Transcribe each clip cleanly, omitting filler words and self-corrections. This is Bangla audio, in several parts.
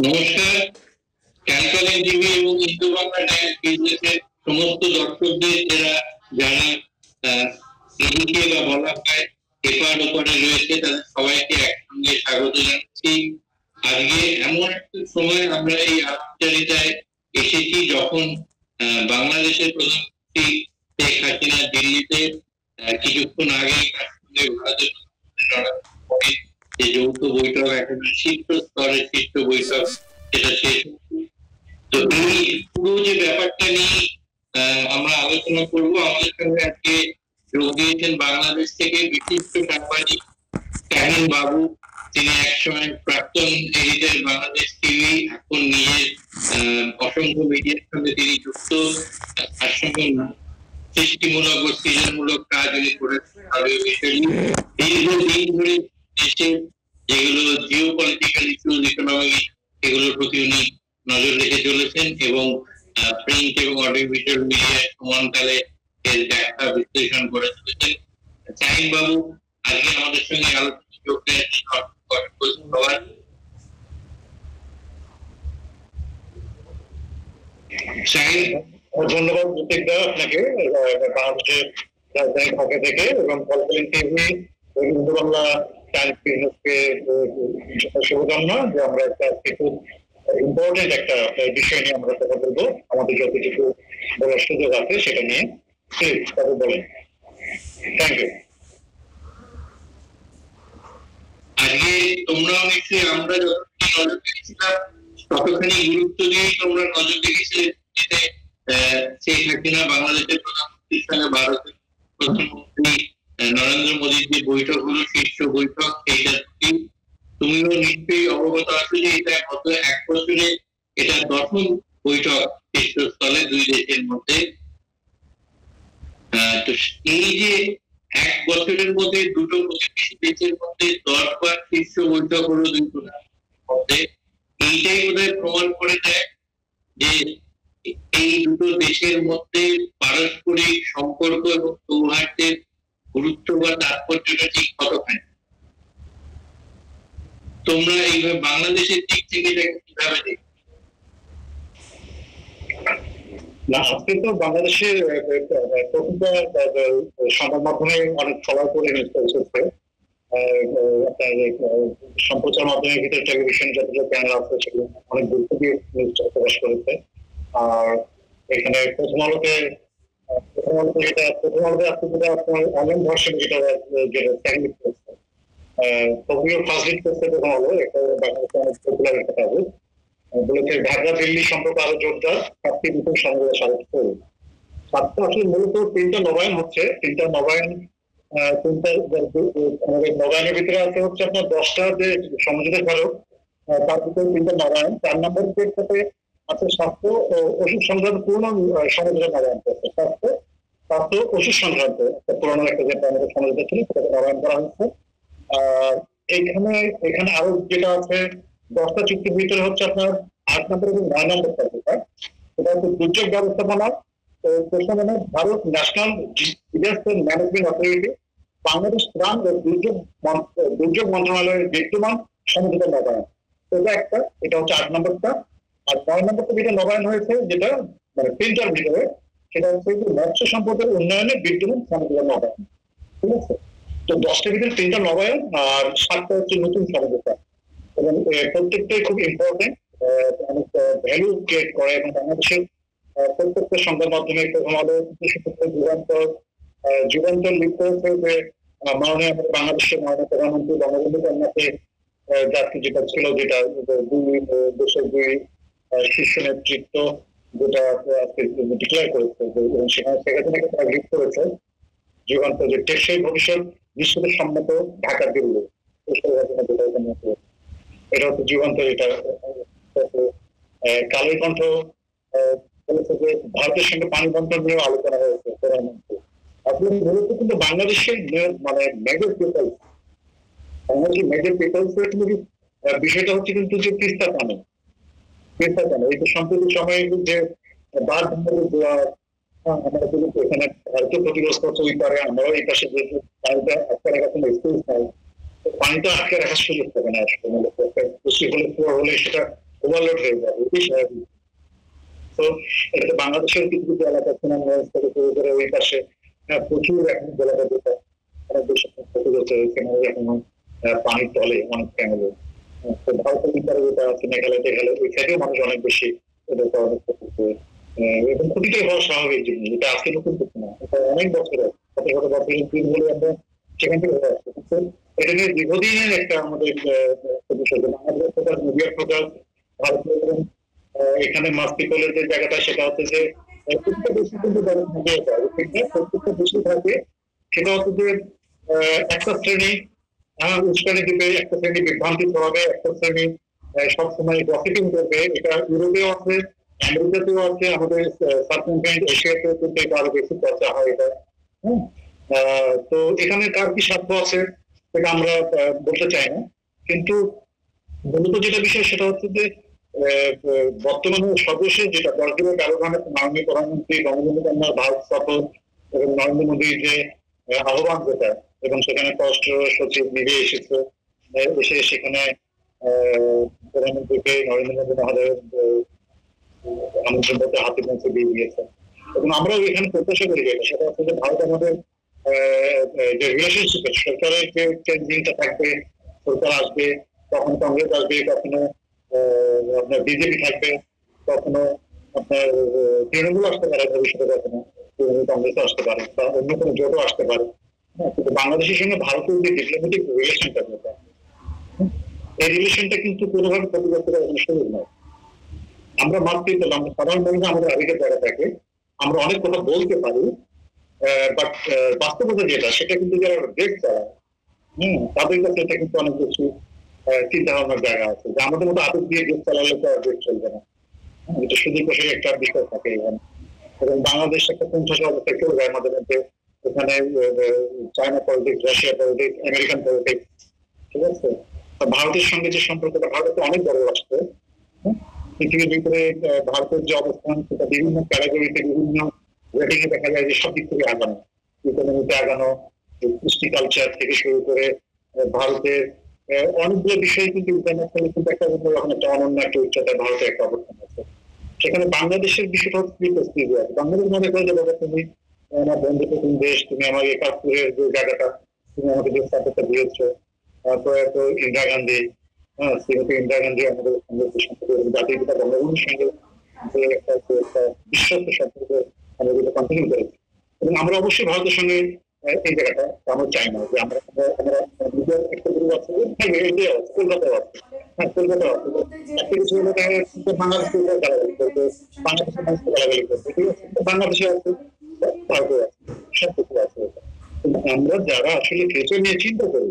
নমস্কার। ক্যালকালেন টিভি এবং ইন্দো বাংলা টাইমস বিজনেসের সমস্ত দর্শকদের যারা এদিকে বা বলা হয় এপার ওপারে রয়েছে তাদের সবাইকে একসঙ্গে স্বাগত জানাচ্ছি। আজকে এমন একটা সময় আমরা এই আলাপচারিতায় এসেছি যখন বাংলাদেশের প্রধানমন্ত্রী শেখ হাসিনা দিল্লিতে কিছুক্ষণ আগে তার সঙ্গে ভারতের যে যৌথ বৈঠক একেবারে শীর্ষ স্তরের শীর্ষ বৈঠক সেটা শেষ। তো এই পুরো যে ব্যাপারটা নিয়ে আমরা আলোচনা করব। আমাদের সঙ্গে আজকে যোগ দিয়েছেন বাংলাদেশ থেকে বিশিষ্ট সাংবাদিক শাহিন বাবু। তিনি একসময় প্রাক্তন এডিটর বাংলাদেশ টিভি, এখন নিজের অসংখ্য মিডিয়ার সঙ্গে তিনি যুক্ত। তার সঙ্গে সৃষ্টিমূলক ও সৃজনমূলক কাজ উনি করেছেন। দীর্ঘদিন ধরে দেশের যেগুলো জিও পলিটিক্যাল ইস্যুজ, ইকোনমিক, এগুলোর প্রতি উনি নজর রেখে চলেছেন এবং প্রিন্ট এবং অডিও ভিজুয়াল মিডিয়ায় সমানকালে এর ব্যাখ্যা বিশ্লেষণ করে চলেছেন। শাহিন বাবু আজকে আমাদের সঙ্গে আলোচনা যোগ দিয়েছেন। শাহিন, ধন্যবাদ প্রত্যেকটা আপনাকে বাংলাদেশের রাজধানী ঢাকা থেকে এবং ক্যালকালেন টিভি ইন্দো বাংলা টাইমস বিজনেসকে শুভকামনা যে আমরা একটা খুব ইম্পর্টেন্ট একটা বিষয় নিয়ে আমরা কথা বলবো। আমাদের যতটুকু বলার সুযোগ আছে সেটা নিয়ে প্লিজ তাদের বলেন। Thank you. আজকে তোমরাও নিশ্চয়ই আমরা যতখানি নজর দিয়েছিলাম ততখানি গুরুত্ব দিয়েই তোমরা নজর দেখেছিলে শেখ হাসিনা বাংলাদেশের প্রধানমন্ত্রীর সঙ্গে ভারতের প্রধানমন্ত্রী নরেন্দ্র মোদীর যে বৈঠক হলো, শীর্ষ বৈঠক, সেইটা তুমিও নিশ্চয়ই অবগত আছো যে এটা গত 1 বছরে এটা 10ম বৈঠক শীর্ষস্থলে দুই দেশের মধ্যে। তো এই যে 1 বছরের মধ্যে দুটো প্রতিবেশী দেশের মধ্যে 10 বার শীর্ষ বৈঠক হলো দুই প্রধানমন্ত্রীর মধ্যে, এইটাই বোধহয় প্রমাণ করে দেয় যে এই দুটো দেশের মধ্যে পারস্পরিক সম্পর্ক এবং সৌহার্দ্যের গুরুত্ব বা তাৎপর্যটা ঠিক কতখানি। তোমরা এইভাবে বাংলাদেশের দিক থেকে এটাকে কিভাবে দেখো? না, আজকে তো বাংলাদেশের প্রতিটা সংবাদ মাধ্যমে অনেক ছড়া করে এসেছে। আপনার সম্প্রচার মাধ্যমের ভিতরে টেলিভিশন যতটা চ্যানেল আছে সেগুলো অনেক গুরুত্ব দিয়ে নিউজটা প্রকাশ করেছে। আর এখানে প্রথম আলোতে আজকে যেটা আপনার অনলাইন ভার্সন যেটা স্যান্ডউইচ করছে, তবুও ফার্স্ট হিট করছে প্রথম আলো, একটা বাংলাদেশে অনেক পপুলার একটা কাগজ, বলেছে ঢাকা দিল্লি সম্পর্ক আরো জোরদার, 7টি নতুন সংবাদে স্বাগত করুন। 7টা আসলে মূলত 3টা নবায়ন হচ্ছে। 3টা নবায়ন, আমাদের নবায়নের ভিতরে আছে হচ্ছে আপনার 10টা যে সমঝোতা স্মারক, তার ভিতরে 3টা নবায়ন। 4 নম্বর সাথে আছে স্বাস্থ্য ও ওষুধ সংক্রান্ত পুরনো সমঝোতা নবায়ন করছে। স্বাস্থ্য ওষুধ সংক্রান্ত একটা পুরনো একটা যেটা আমাদের সমঝোতা ছিল সেটাকে নবায়ন করা হচ্ছে। আর এখানে আরো যেটা আছে 10টা চুক্তির ভিতরে হচ্ছে আপনার 8 নম্বর এবং 9 নম্বর যেটা, সেটা হচ্ছে দুর্যোগ ব্যবস্থাপনা প্রশাসনে Bharat national disaster management authority, Bangladesh ত্রাণ ও দুর্যোগ মন্ত্রণালয়ের বিদ্যমান সমঝোতা নবায়ন। এটা হচ্ছে 8 নম্বরটা। আর 9 নম্বরটা যেটা নবায়ন হয়েছে, যেটা মানে 3টার ভিতরে, সেটা হচ্ছে মৎস্য সম্পদের উন্নয়নে বিদ্যমান সমঝোতা নবায়ন। ঠিক আছে? তো 10টার ভিতরে 3টা নবায়ন আর 7টা হচ্ছে নতুন সমঝোতা, এবং প্রত্যেকটাই খুব ইম্পর্টেন্ট, অনেক ভ্যালু ক্রিয়েট করে। এবং বাংলাদেশের প্রত্যেকটা সংবাদ মাধ্যমে প্রথম আলো যুগান্তর লিখতে হচ্ছে যে মাননীয় বাংলাদেশের মাননীয় প্রধানমন্ত্রী বঙ্গবন্ধু কন্যাকে যেটা ছিল, যেটা দুই দেশের দুই শীর্ষ নেতৃত্ব যেটা ডিক্লেয়ার করেছে, এবং সেখানে তারা লিখ করেছে যুগান্তর যে টেকসই ভবিষ্যৎ বিশ্বদের সম্মত ঢাকা দিল্লি, এটা হচ্ছে যুগান্তর। এটা কালের কণ্ঠ বলেছে যে ভারতের সঙ্গে পানি বন্টন নিয়েও আলোচনা হয়েছে প্রধানমন্ত্রী। আসলে মূলত কিন্তু বাংলাদেশের মানে মেজর পিপলস, বাংলাদেশের মেজর পিপলস বিষয়টা হচ্ছে কিন্তু যে তিস্তা পানি, এই তো সম্প্রতি সময়ে যে বাদ দেওয়া, আমরা কিন্তু এখানে ভারতীয় ক্ষতিগ্রস্ত হচ্ছে ওই পারে, আমরাও এই পাশে যে পানিটা আটকে রাখার কোনো স্পেস নাই, পানিটা আটকে রাখার সুযোগ থাকে না। আসলে বৃষ্টি হলে সেটা ওভারলোড হয়ে যাবে, এটাই স্বাভাবিক। তো এটা বাংলাদেশের কিছু কিছু এলাকা সুনামগঞ্জ থেকে শুরু করে ওই পাশে প্রচুর এখন জলাবদ্ধতা, অনেক বেশি ক্ষতিগ্রস্ত হয়েছে, এখন পানির তলে অনেক ক্যামেল। তো ভারতের ভিতরে যেটা আছে মেঘালয় টেঘালয় ওই সাইডেও মানুষ অনেক বেশি এবং ক্ষতিটাই হওয়া স্বাভাবিক জিনিস, এটা আজকে নতুন কিছু না, এটা অনেক বছরের শত শত বছরের দিনগুলো আমরা সেখান থেকে হয়ে আসছে। কিন্তু এটা নিয়ে দীর্ঘদিনের একটা আমাদের বিষয়, আমাদের ফোকাস মিডিয়ার ফোকাস ভারতীয় এবং এখানে মাস্তিকলের যে জায়গাটা সেটা হচ্ছে যে প্রত্যেকটা দেশে কিন্তু প্রত্যেকটা দেশে থাকে, সেটা হচ্ছে যে একটা শ্রেণী উস্কানি দিবে, একটা শ্রেণী বিভ্রান্তি ছড়াবে, একটা শ্রেণী সবসময় গসিপিং করবে। এটা ইউরোপেও আছে, আমেরিকাতেও আছে, আমাদের সাবকন্টিনেন্ট এশিয়াতেও কিন্তু এটা আরো বেশি চর্চা হয় এটা। তো এখানে কার কি স্বার্থ আছে সেটা আমরা বলতে চাই না, কিন্তু মূলত যেটা বিষয় সেটা হচ্ছে যে বর্তমানে সর্বশেষ যেটা 10 দিনের ব্যবধানে মাননীয় প্রধানমন্ত্রী বঙ্গবন্ধু কন্যার ভারত সফর এবং নরেন্দ্র মোদীর যে আহ্বান যেটা, এবং সেখানে পররাষ্ট্র সচিব নিজে এসেছে, এসে সেখানে প্রধানমন্ত্রীকে নরেন্দ্র মোদী মহোদয়ের আমন্ত্রণপত্রে হাতে পৌঁছে দিয়ে দিয়েছে। এবং আমরাও এখানে প্রত্যাশা করি যেটা সেটা হচ্ছে যে ভারত আমাদের যে রিলেশনশিপ সরকারের যে চেঞ্জিংটা থাকবে, সরকার আসবে, কখনো কংগ্রেস আসবে, কখনো আপনার বিজেপি থাকবে, কখনো আপনার তৃণমূল আসতে পারে, ভবিষ্যতে কখনো তৃণমূল কংগ্রেস আসতে পারে, বা অন্য কোনো জোটও আসতে পারে। কিন্তু বাংলাদেশের সঙ্গে ভারতের যে ডিপ্লোমেটিক রিলেশনটা যেটা, এই রিলেশনটা কিন্তু কোনোভাবে ক্ষতিগ্রস্ত করার কোনো সুযোগ নয়। আমরা মাতৃ পেলাম, আমরা সাধারণ মানুষ আমাদের আবেগের জায়গা থাকে, আমরা অনেক কথা বলতে পারি, বাট বাস্তবতা যেটা সেটা কিন্তু যারা দেশ চালায় তাদের কাছে এটা কিন্তু অনেক বেশি চিন্তা ভাবনার জায়গা আছে, যে আমাদের মতো আবেগ দিয়ে দেশ চালালে তো আর দেশ চলবে না। এটা সুদীর্ঘ একটা বিষয় থাকে এখানে, এবং বাংলাদেশ একটা পঞ্চাশ অবস্থায় চলে যায় আমাদের মধ্যে। এখানে China politics, Russia politics, American politics, ঠিক আছে। ভারতের সঙ্গে যে সম্পর্কটা, ভারত অনেক বড় রাষ্ট্র, পৃথিবীর ভিতরে ভারতের যে অবস্থান সেটা বিভিন্ন ক্যাটাগরিতে বিভিন্ন রেটিং এ দেখা যায় যে সব দিক থেকে আগানো, ইকোনমিতে আগানো, কৃষ্টি কালচার থেকে শুরু করে ভারতের অনেকগুলো বিষয় কিন্তু ইন্টারন্যাশনাল কিন্তু একটা অনন্য একটা উচ্চতায় ভারতের একটা অবস্থান আছে। সেখানে বাংলাদেশের বিষয়টা হচ্ছে বাংলাদেশ মনে করে যে বাবা তুমি আমার বন্ধু প্রথম দেশ, তুমি আমার একাত্তরের যে জায়গাটা তুমি আমাকে যে সাপোর্টটা দিয়েছো, তারপরে তো ইন্দিরা গান্ধী, শ্রীমতী ইন্দিরা গান্ধী আমাদের সঙ্গে সম্পর্ক জাতির পিতা বঙ্গবন্ধুর সঙ্গে যে একটা বিশ্বস্ত সম্পর্ক আমরা যেটা কন্টিনিউ করেছি। এবং আমরা অবশ্যই ভারতের সঙ্গে এই জায়গাটা আমরা চাই না যে আমরা আমরা নিজের একটা গ্রুপ আছে, ইন্ডিয়া আছে, কলকাতাও আছে, কলকাতাও আছে, একটা কিছু বাংলাদেশে গালাগালি করবে, বাংলাদেশের মানুষকে গালাগালি করবে, ঠিক আছে, বাংলাদেশে আছে, ভারতেও আছে, সব কিছু আছে। কিন্তু আমরা যারা আসলে ফিউচার নিয়ে চিন্তা করি,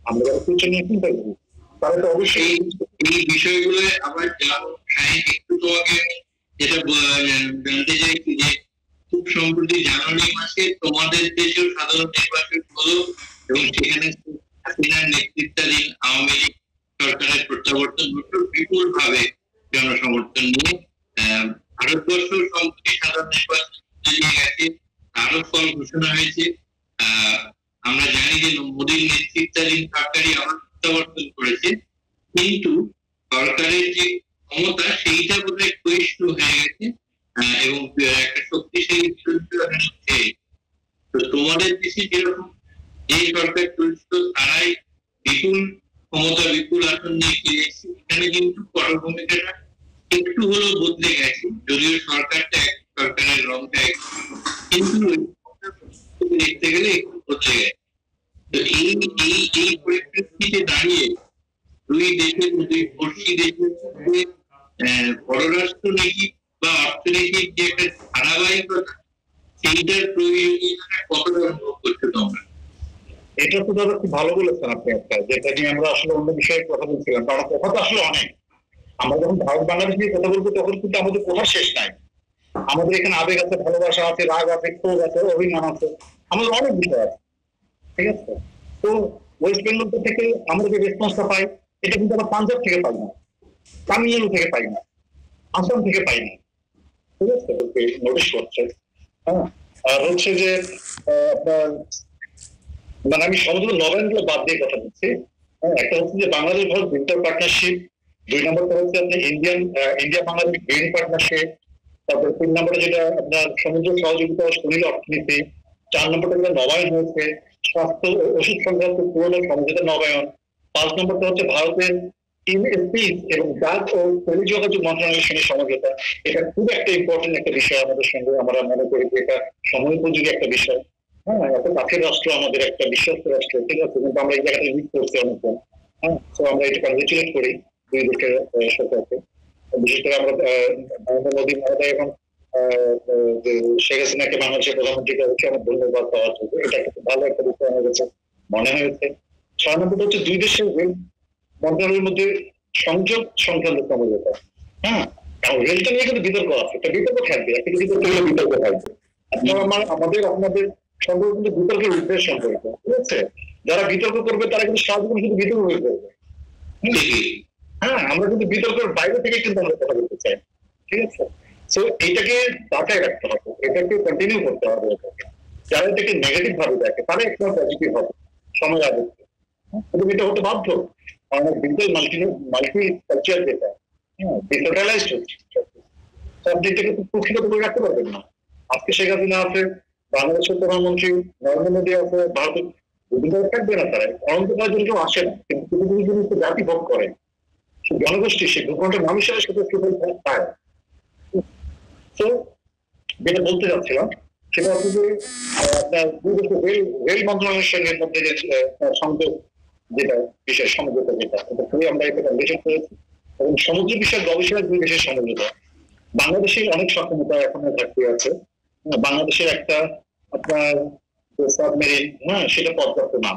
আমরা যারা ফিউচার নিয়ে চিন্তা করি, তারা তো অবশ্যই এই বিষয়গুলো আবার একটু তোমাকে যেটা জানতে চাইছি যে খুব সম্প্রতি জানুয়ারি মাসে তোমাদের দেশেও সাধারণ নির্বাচন হলো এবং সেখানে হাসিনার নেতৃত্বাধীন আওয়ামী লীগ সরকারের প্রত্যাবর্তন ঘটল বিপুল ভাবে জনসমর্থন নিয়ে। ভারতবর্ষ সম্প্রতি সাধারণ নির্বাচন নিয়ে গেছে, আরো ফল ঘোষণা হয়েছে। আমরা জানি যে মোদীর নেতৃত্বাধীন সরকারই আবার প্রত্যাবর্তন করেছে, কিন্তু সরকারের যে ক্ষমতা সেইটা বোধহয় ক্ষয়িষ্ণু হয়ে গেছে এবং একটা শক্তিশালী তো তোমাদের দেশে যেরকম যে সরকার চলছিল তারাই বিপুল ক্ষমতা বিপুল আসন নিয়ে ফিরে এসেছে, এখানে কিন্তু পটভূমিকাটা একটু হলেও বদলে গেছে, যদিও সরকারটা এক, সরকারের রংটা এক, কিন্তু দেখতে গেলে একটু বদলে গেছে। তো এই পরিপ্রেক্ষিতে দাঁড়িয়ে দুই দেশের দুই পড়শি দেশের মধ্যে পররাষ্ট্রনীতি বা অর্থনীতির যে একটা ধারাবাহিকতা, সেইটার প্রয়োজনীয়তা কতটা অনুভব করছো তোমরা? এটা তো দাদা খুব ভালো বলেছেন আপনি, একটা যেটা নিয়ে আমরা আসলে অন্য বিষয়ে কথা বলছিলাম, কারণ কথা তো আসলে অনেক। আমরা যখন ভারত বাংলাদেশ নিয়ে কথা বলবো তখন কিন্তু আমাদের কথা শেষ নাই। আমাদের এখানে আবেগ আছে, ভালোবাসা আছে, রাগ আছে, ক্ষোভ আছে, অভিমান আছে, আমাদের অনেক বিষয় আছে, ঠিক আছে। তো ওয়েস্ট বেঙ্গল থেকে আমরা যে রেসপন্সটা পাই এটা কিন্তু আমরা পাঞ্জাব থেকে পাই না, তামিলনাড়ু থেকে পাই না, আসাম থেকে পাই না, ঠিক আছে, নোটিশ করছে। হ্যাঁ, আর হচ্ছে যে আপনার মানে আমি সমস্ত নভেম্বর বাদ দিয়ে কথা বলছি। একটা হচ্ছে যে বাংলাদেশ ভারত ইন্টার পার্টনারশিপ, 2 নম্বরটা হচ্ছে আপনার ইন্ডিয়া বাংলাদেশ গ্রিন পার্টনারশিপ, তারপরে 3 নম্বরে যেটা আপনার সমুদ্র সহযোগিতা ও সুনীল অর্থনীতি, 4 নম্বরটা যেটা নবায়ন হয়েছে স্বাস্থ্য ও ওষুধ সংক্রান্ত পুরনো সমঝোতা নবায়ন, 5 নম্বরটা হচ্ছে ভারতের স্পিচ এবং ডাক ও টেলিযোগাযোগ মন্ত্রণালয়ের সঙ্গে সমঝোতা। এটা খুব একটা ইম্পর্টেন্ট একটা বিষয় আমাদের সঙ্গে, আমরা মনে করি যে এটা সময় উপযোগী একটা বিষয়। হ্যাঁ, এত কাছের রাষ্ট্র আমাদের, একটা বিশ্বস্ত রাষ্ট্র, ঠিক আছে, কিন্তু আমরা এই জায়গাটা লিড করছি অনেকজন। হ্যাঁ, তো আমরা এটা কনগ্রেচুলেট করি দুই দেশের সরকারকে। বিশেষ করে আমরা নরেন্দ্র মোদী মহোদয় এবং শেখ হাসিনাকে বাংলাদেশের প্রধানমন্ত্রীকে অবশ্যই আমার ধন্যবাদ দেওয়ার জন্য। এটা একটা ভালো একটা বিষয় আমার কাছে মনে হয়েছে। 6 নম্বরটা হচ্ছে দুই দেশের রেল মন্ত্রণালয়ের মধ্যে সংযোগ সংক্রান্ত সমঝোতা। হ্যাঁ, কারণ রেলটা নিয়ে কিন্তু বিতর্ক আছে, একটা বিতর্ক থাকবে, একটা বিতর্ক হলে বিতর্ক থাকবে। আমাদের সম্পর্ক কিন্তু বিতর্কের উদ্দেশ্য সম্পর্ক, ঠিক আছে। যারা বিতর্ক করবে তারা কিন্তু সাহায্য শুধু বিতর্ক হয়ে করবে। হ্যাঁ, আমরা কিন্তু বিতর্কের বাইরে থেকে কিন্তু আমরা কথা বলতে চাই, ঠিক আছে। তো এইটাকে বাঁচায় রাখতে হবে, এটাকে কন্টিনিউ করতে হবে। এটাকে যারা এটাকে নেগেটিভ ভাবে দেখে তারা একটা পজিটিভ হবে সময় আগে, কিন্তু এটা হতে বাধ্য। কারণ ডিজিটাল মাল্টি কালচার যেটা ডিজিটালাইজড হচ্ছে, আপনি এটাকে প্রকৃত করে রাখতে পারবেন না। আজকে শেখ হাসিনা আছে, বাংলাদেশের প্রধানমন্ত্রী নরেন্দ্র মোদী আছে, ভারতের বিভিন্ন থাকবে না, তারা অনন্তকালের জন্য কেউ আসে না, কিন্তু কিছু কিছু জিনিস জাতি ভোগ করে, সে জনগোষ্ঠী, সে ভূখণ্ডের মানুষের সাথে পায়। তো যেটা বলতে চাচ্ছিলাম সেটা হচ্ছে যে আপনার রেল মন্ত্রণালয়ের সঙ্গে মধ্যে যে সংযোগ যেটা বিশেষ সমঝোতা, যেটা খুবই আমরা এটা কনভেনশন করেছি, এবং সমুদ্র বিষয়ের গবেষণার দুই দেশের সমঝোতা। বাংলাদেশের অনেক সক্ষমতা এখনো থাকতে আছে। বাংলাদেশের একটা আপনার সাবমেরিন, হ্যাঁ, সেটা পর্যাপ্ত না,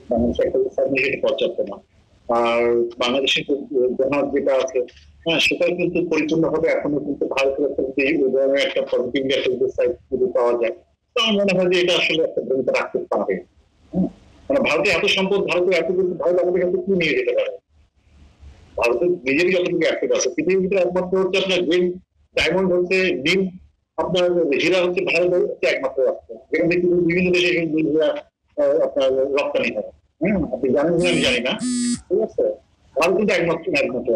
বাংলাদেশের একটা সাবমেরিন সেটা পর্যাপ্ত না। আর বাংলাদেশের জাহাজ যেটা আছে, হ্যাঁ, সেটা কিন্তু পরিপূর্ণভাবে এখনো কিন্তু ভারতের একটা ধরনের একটা পজিটিভ সাইড যদি পাওয়া যায়, তো আমার মনে হয় যে এটা আসলে একটা ভূমিকা রাখতে পারবে। মানে ভারতের এত সম্পদ, ভারতের এত কিন্তু ভারত আমাদের কাছে কি নিয়ে যেতে পারে? ভারতের নিজেরই যতটুকু অ্যাক্টিভ আছে পৃথিবীর ভিতরে একমাত্র হচ্ছে আপনার গ্রিন ডায়মন্ড হচ্ছে, ডিম আপনার হীরা হচ্ছে ভারত হচ্ছে একমাত্র রাষ্ট্র যেখানে বিভিন্ন দেশে আপনার রপ্তানি হয়। হ্যাঁ, আপনি জানেন কি আমি জানি না, ঠিক আছে। ভারত কিন্তু একমাত্র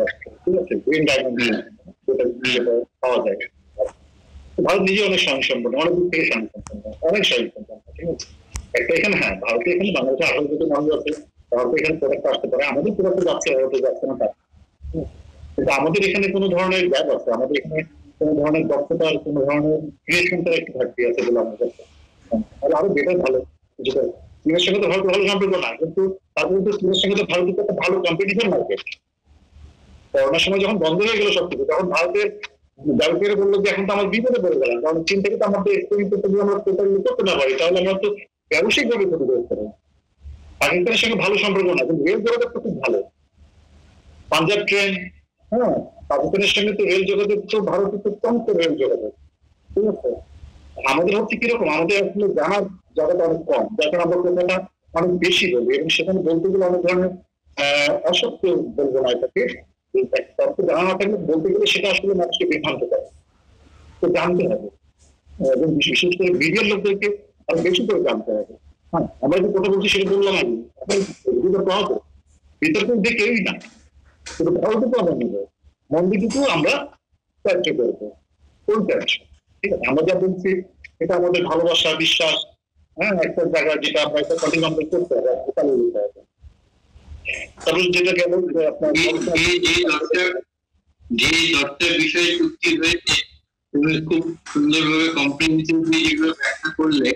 রাষ্ট্র, ঠিক আছে, গ্রিন ডায়মন্ড যেটা পাওয়া যায়। ভারত নিজে অনেক স্বয়ংসম্পন্ন, অনেক দিক থেকে স্বয়ংসম্পন্ন, অনেক স্বয়ংসম্পন্ন, ঠিক আছে। একটা এখানে, হ্যাঁ, ভারতে এখানে বাংলাদেশে 18 কোটি মানুষ আছে, ভারতে এখানে প্রোডাক্ট আসতে পারে, আমাদের প্রোডাক্ট যাচ্ছে, ভারতে যাচ্ছে না, কিন্তু আমাদের এখানে কোনো ধরনের গ্যাপ আছে, আমাদের এখানে কোনো ধরনের দক্ষতার, কোনো ধরনের ক্রিয়েশনটার একটু ঘাটতি আছে বলে আমার কাছে। আরো বেটার ভালো কিছুটা চীনের সঙ্গে তো ভারতের ভালো সম্পর্ক না, কিন্তু তারপরে তো চীনের সঙ্গে তো ভারতের একটা ভালো কম্পিটিশন মার্কেট। করোনার সময় যখন বন্ধ হয়ে গেল সবকিছু, তখন ভারতের ব্যবসায়ীরা বললো যে এখন তো আমার বিপদে পড়ে গেলাম, কারণ চীন থেকে তো আমাদের এক্সপোর্ট যদি আমরা টোটালি করতে না পারি, তাহলে আমরা তো ব্যবসায়িকভাবে ক্ষতিগ্রস্ত হবে। পাকিস্তানের সঙ্গে ভালো সম্পর্ক না, কিন্তু রেল যোগাযোগ তো খুব ভালো, পাঞ্জাব ট্রেন, হ্যাঁ, পাকিস্তানের সঙ্গে তো রেল যোগাযোগ তো ভারতের তো চমৎ রেল যোগাযোগ, ঠিক আছে। আমাদের হচ্ছে কিরকম, আমাদের আসলে জানার জায়গাটা অনেক কম, যার কারণে আমরা কথাটা অনেক বেশি বলি, এবং সেখানে বলতে গেলে অনেক ধরনের অসত্য বলবো না, এটাকে তথ্য জানা না থাকলে বলতে গেলে সেটা আসলে মানুষকে বিভ্রান্ত করে। তো জানতে হবে, এবং বিশেষ করে মিডিয়ার লোকদেরকে আরো বেশি করে জানতে হবে। হ্যাঁ, আমরা যে কথা বলছি সেটা বললাম আমি, পাওয়াবো বিতর্ক যে কেউই না, কিন্তু ভারতে তো আমরা নিব, মন্দিরটুকু আমরা ত্যায্য করবো, কোন ত্যায্য, ঠিক আছে। আমরা যা বলছি এটা আমাদের ভালোবাসা, বিশ্বাস, হ্যাঁ, একটা জায়গা যেটা আমরা একটা কন্টিনিউ করতে হবে, চালিয়ে দিতে হবে। তারপর যেটা গেল আপনার যে দশটার বিষয়ে চুক্তি হয়েছে, তুমি খুব সুন্দরভাবে কম্প্রিহেন্সিভলি যেগুলো ব্যাখ্যা করলে।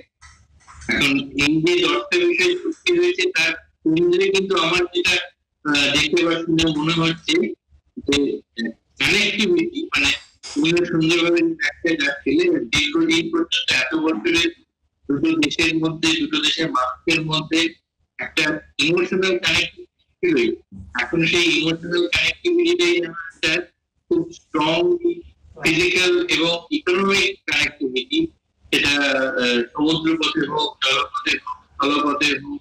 এখন এই যে দশটা বিষয়ে চুক্তি হয়েছে তার কেন্দ্রে কিন্তু আমার যেটা দেখতে বা শুনে মনে হচ্ছে যে কানেক্টিভিটি, মানে তুমি সুন্দরভাবে ব্যাখ্যা যাচ্ছিলে দীর্ঘদিন পর্যন্ত এত বছরের দুটো দেশের মধ্যে, দুটো দেশের মানুষের মধ্যে একটা ইমোশনাল কানেক্টিভিটি, এখন সেই ইমোশনাল কানেক্টিভিটিটাই একটা খুব স্ট্রং ফিজিক্যাল এবং ইকোনমিক কানেক্টিভিটি, সেটা সমুদ্র পথে হোক, জলপথে হোক, স্থলপথে হোক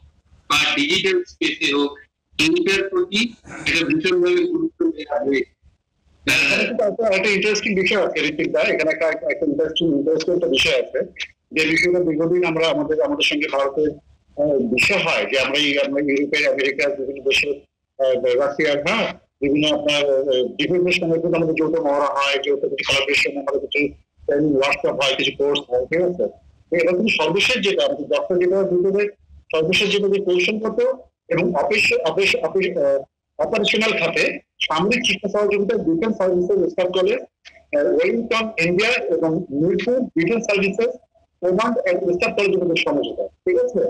বা ডিজিটাল স্পেসে হোক, এইটার প্রতি এটা ভীষণভাবে গুরুত্ব দেওয়া হয়েছে। একটা ইন্টারেস্টিং বিষয় আছে ঋত্বিক দা, এখানে একটা ইন্টারেস্টিং একটা বিষয় আছে, যে বিষয়টা দীর্ঘদিন আমরা আমাদের সঙ্গে ভারতের বিষয় হয় যে আমরা ইউরোপের, আমেরিকার বিভিন্ন দেশের, রাশিয়ার, হ্যাঁ, বিভিন্ন আপনার বিভিন্ন সময় কিন্তু আমাদের যৌথ মহড়া হয়, যৌথ কিছু কোলাবরেশন, আমাদের কিছু ওয়ার্কশপ হয়, কিছু কোর্স হয়, ঠিক আছে। এটা কিন্তু সর্বশেষ যেটা আমাদের ডক্টর যেটা দুটোতে সর্বশেষ যেটা যে কৌশলগত এবং অপারেশনাল খাতে সামরিক শিক্ষা সহযোগিতা defence services staff college, Wellington India এবং Mirpur defence services command and staff কলেজের মধ্যে সমঝোতা, ঠিক আছে।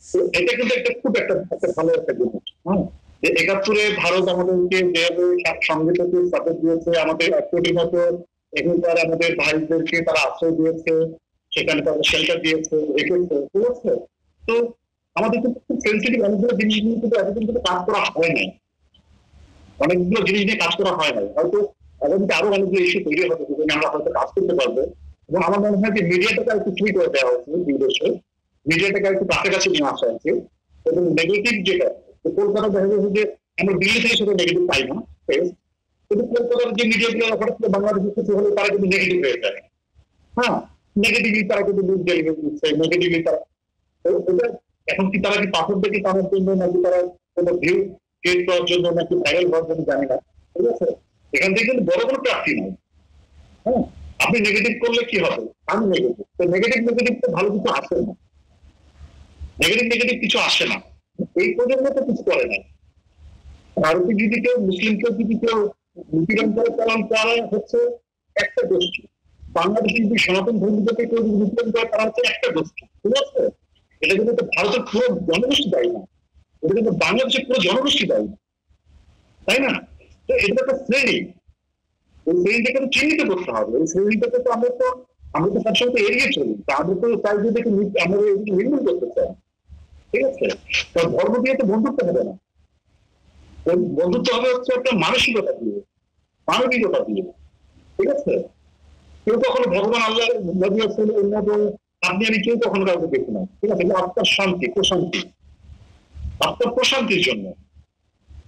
তো এটা কিন্তু একটা খুব একটা ভালো একটা জিনিস, হ্যাঁ, যে 71-এ ভারত আমাদেরকে যেভাবে সংবিধানকে সাপোর্ট দিয়েছে, আমাদের 1 কোটির মতো এখানকার আমাদের ভাইদেরকে তারা আশ্রয় দিয়েছে, সেখানে তারা শেল্টার দিয়েছে, রেখেছে, ঠিক আছে। তো আমাদের কিন্তু খুব সেন্সিটিভ অনেকগুলো জিনিস নিয়ে কিন্তু এতদিন কিন্তু কাজ করা হয় নাই, অনেকগুলো জিনিস নিয়ে কাজ করা হয় নাই। হয়তো আগামীতে আরো অনেকগুলো ইস্যু তৈরি হবে যেখানে আমরা হয়তো কাজ করতে পারবো। এবং আমার মনে হয় যে মিডিয়াটাকে একটু ফ্রি করে দেওয়া হচ্ছে, দুই দেশে মিডিয়াটাকে একটু কাছাকাছি নিয়ে আসা হচ্ছে। এবং নেগেটিভ যেটা কলকাতা দেখা যাচ্ছে যে আমরা দিল্লি থেকে সেটা নেগেটিভ পাই না, কিন্তু কলকাতার যে মিডিয়াগুলো হঠাৎ করে বাংলাদেশের কিছু হলে তারা কিন্তু নেগেটিভ হয়ে যায়, হ্যাঁ, নেগেটিভলি তারা কিন্তু নিউজ ডেলিভারি দিচ্ছে, নেগেটিভলি তারা এখন কি তারা কি পাথর দেখে টানার জন্য, নাকি তারা কোনো ভিউ ক্রিয়েট করার জন্য, নাকি ভাইরাল হওয়ার জন্য, জানি না, ঠিক আছে। এখান থেকে কিন্তু বড় কোনো প্রাপ্তি নাই, হ্যাঁ। আপনি নেগেটিভ করলে কি হবে, আমি নেগেটিভ, তো নেগেটিভ তো ভালো কিছু আসে না, নেগেটিভ কিছু আসে না, এই প্রজন্ম তো কিছু করে না। ভারতীয় যদি কেউ মুসলিম কেউ যদি কেউ নিপীড়ন করে পালন করা হচ্ছে একটা গোষ্ঠী, বাংলাদেশে যদি সনাতন ধর্মীয়কে কেউ যদি নিপীড়ন করে তারা হচ্ছে একটা গোষ্ঠী, ঠিক আছে। এটা কিন্তু ভারতের পুরো জনগোষ্ঠী দায়ী না, এটা কিন্তু বাংলাদেশের পুরো জনগোষ্ঠী দায়ী, তাই না। তো এটা একটা শ্রেণী, ওই শ্রেণীটাকে তো চিহ্নিত করতে হবে, ওই শ্রেণীটাকে তো আমরা তো সবসময় তো এড়িয়ে চলি, তা আমরা তো চাই যে আমরা নির্মূল করতে চাই, ঠিক আছে। তো ধর্ম দিয়ে তো বন্ধুত্ব হবে না, বন্ধুত্ব হবে হচ্ছে একটা মানসিকতা দিয়ে, মানবিকতা দিয়ে, ঠিক আছে। কেউ কখনো ভগবান আল্লাহ নবী উন্নত আপনি আমি কেউ কখনো কাউকে দেখি না, ঠিক আছে। আত্মার শান্তি, প্রশান্তি, আত্মার প্রশান্তির জন্য,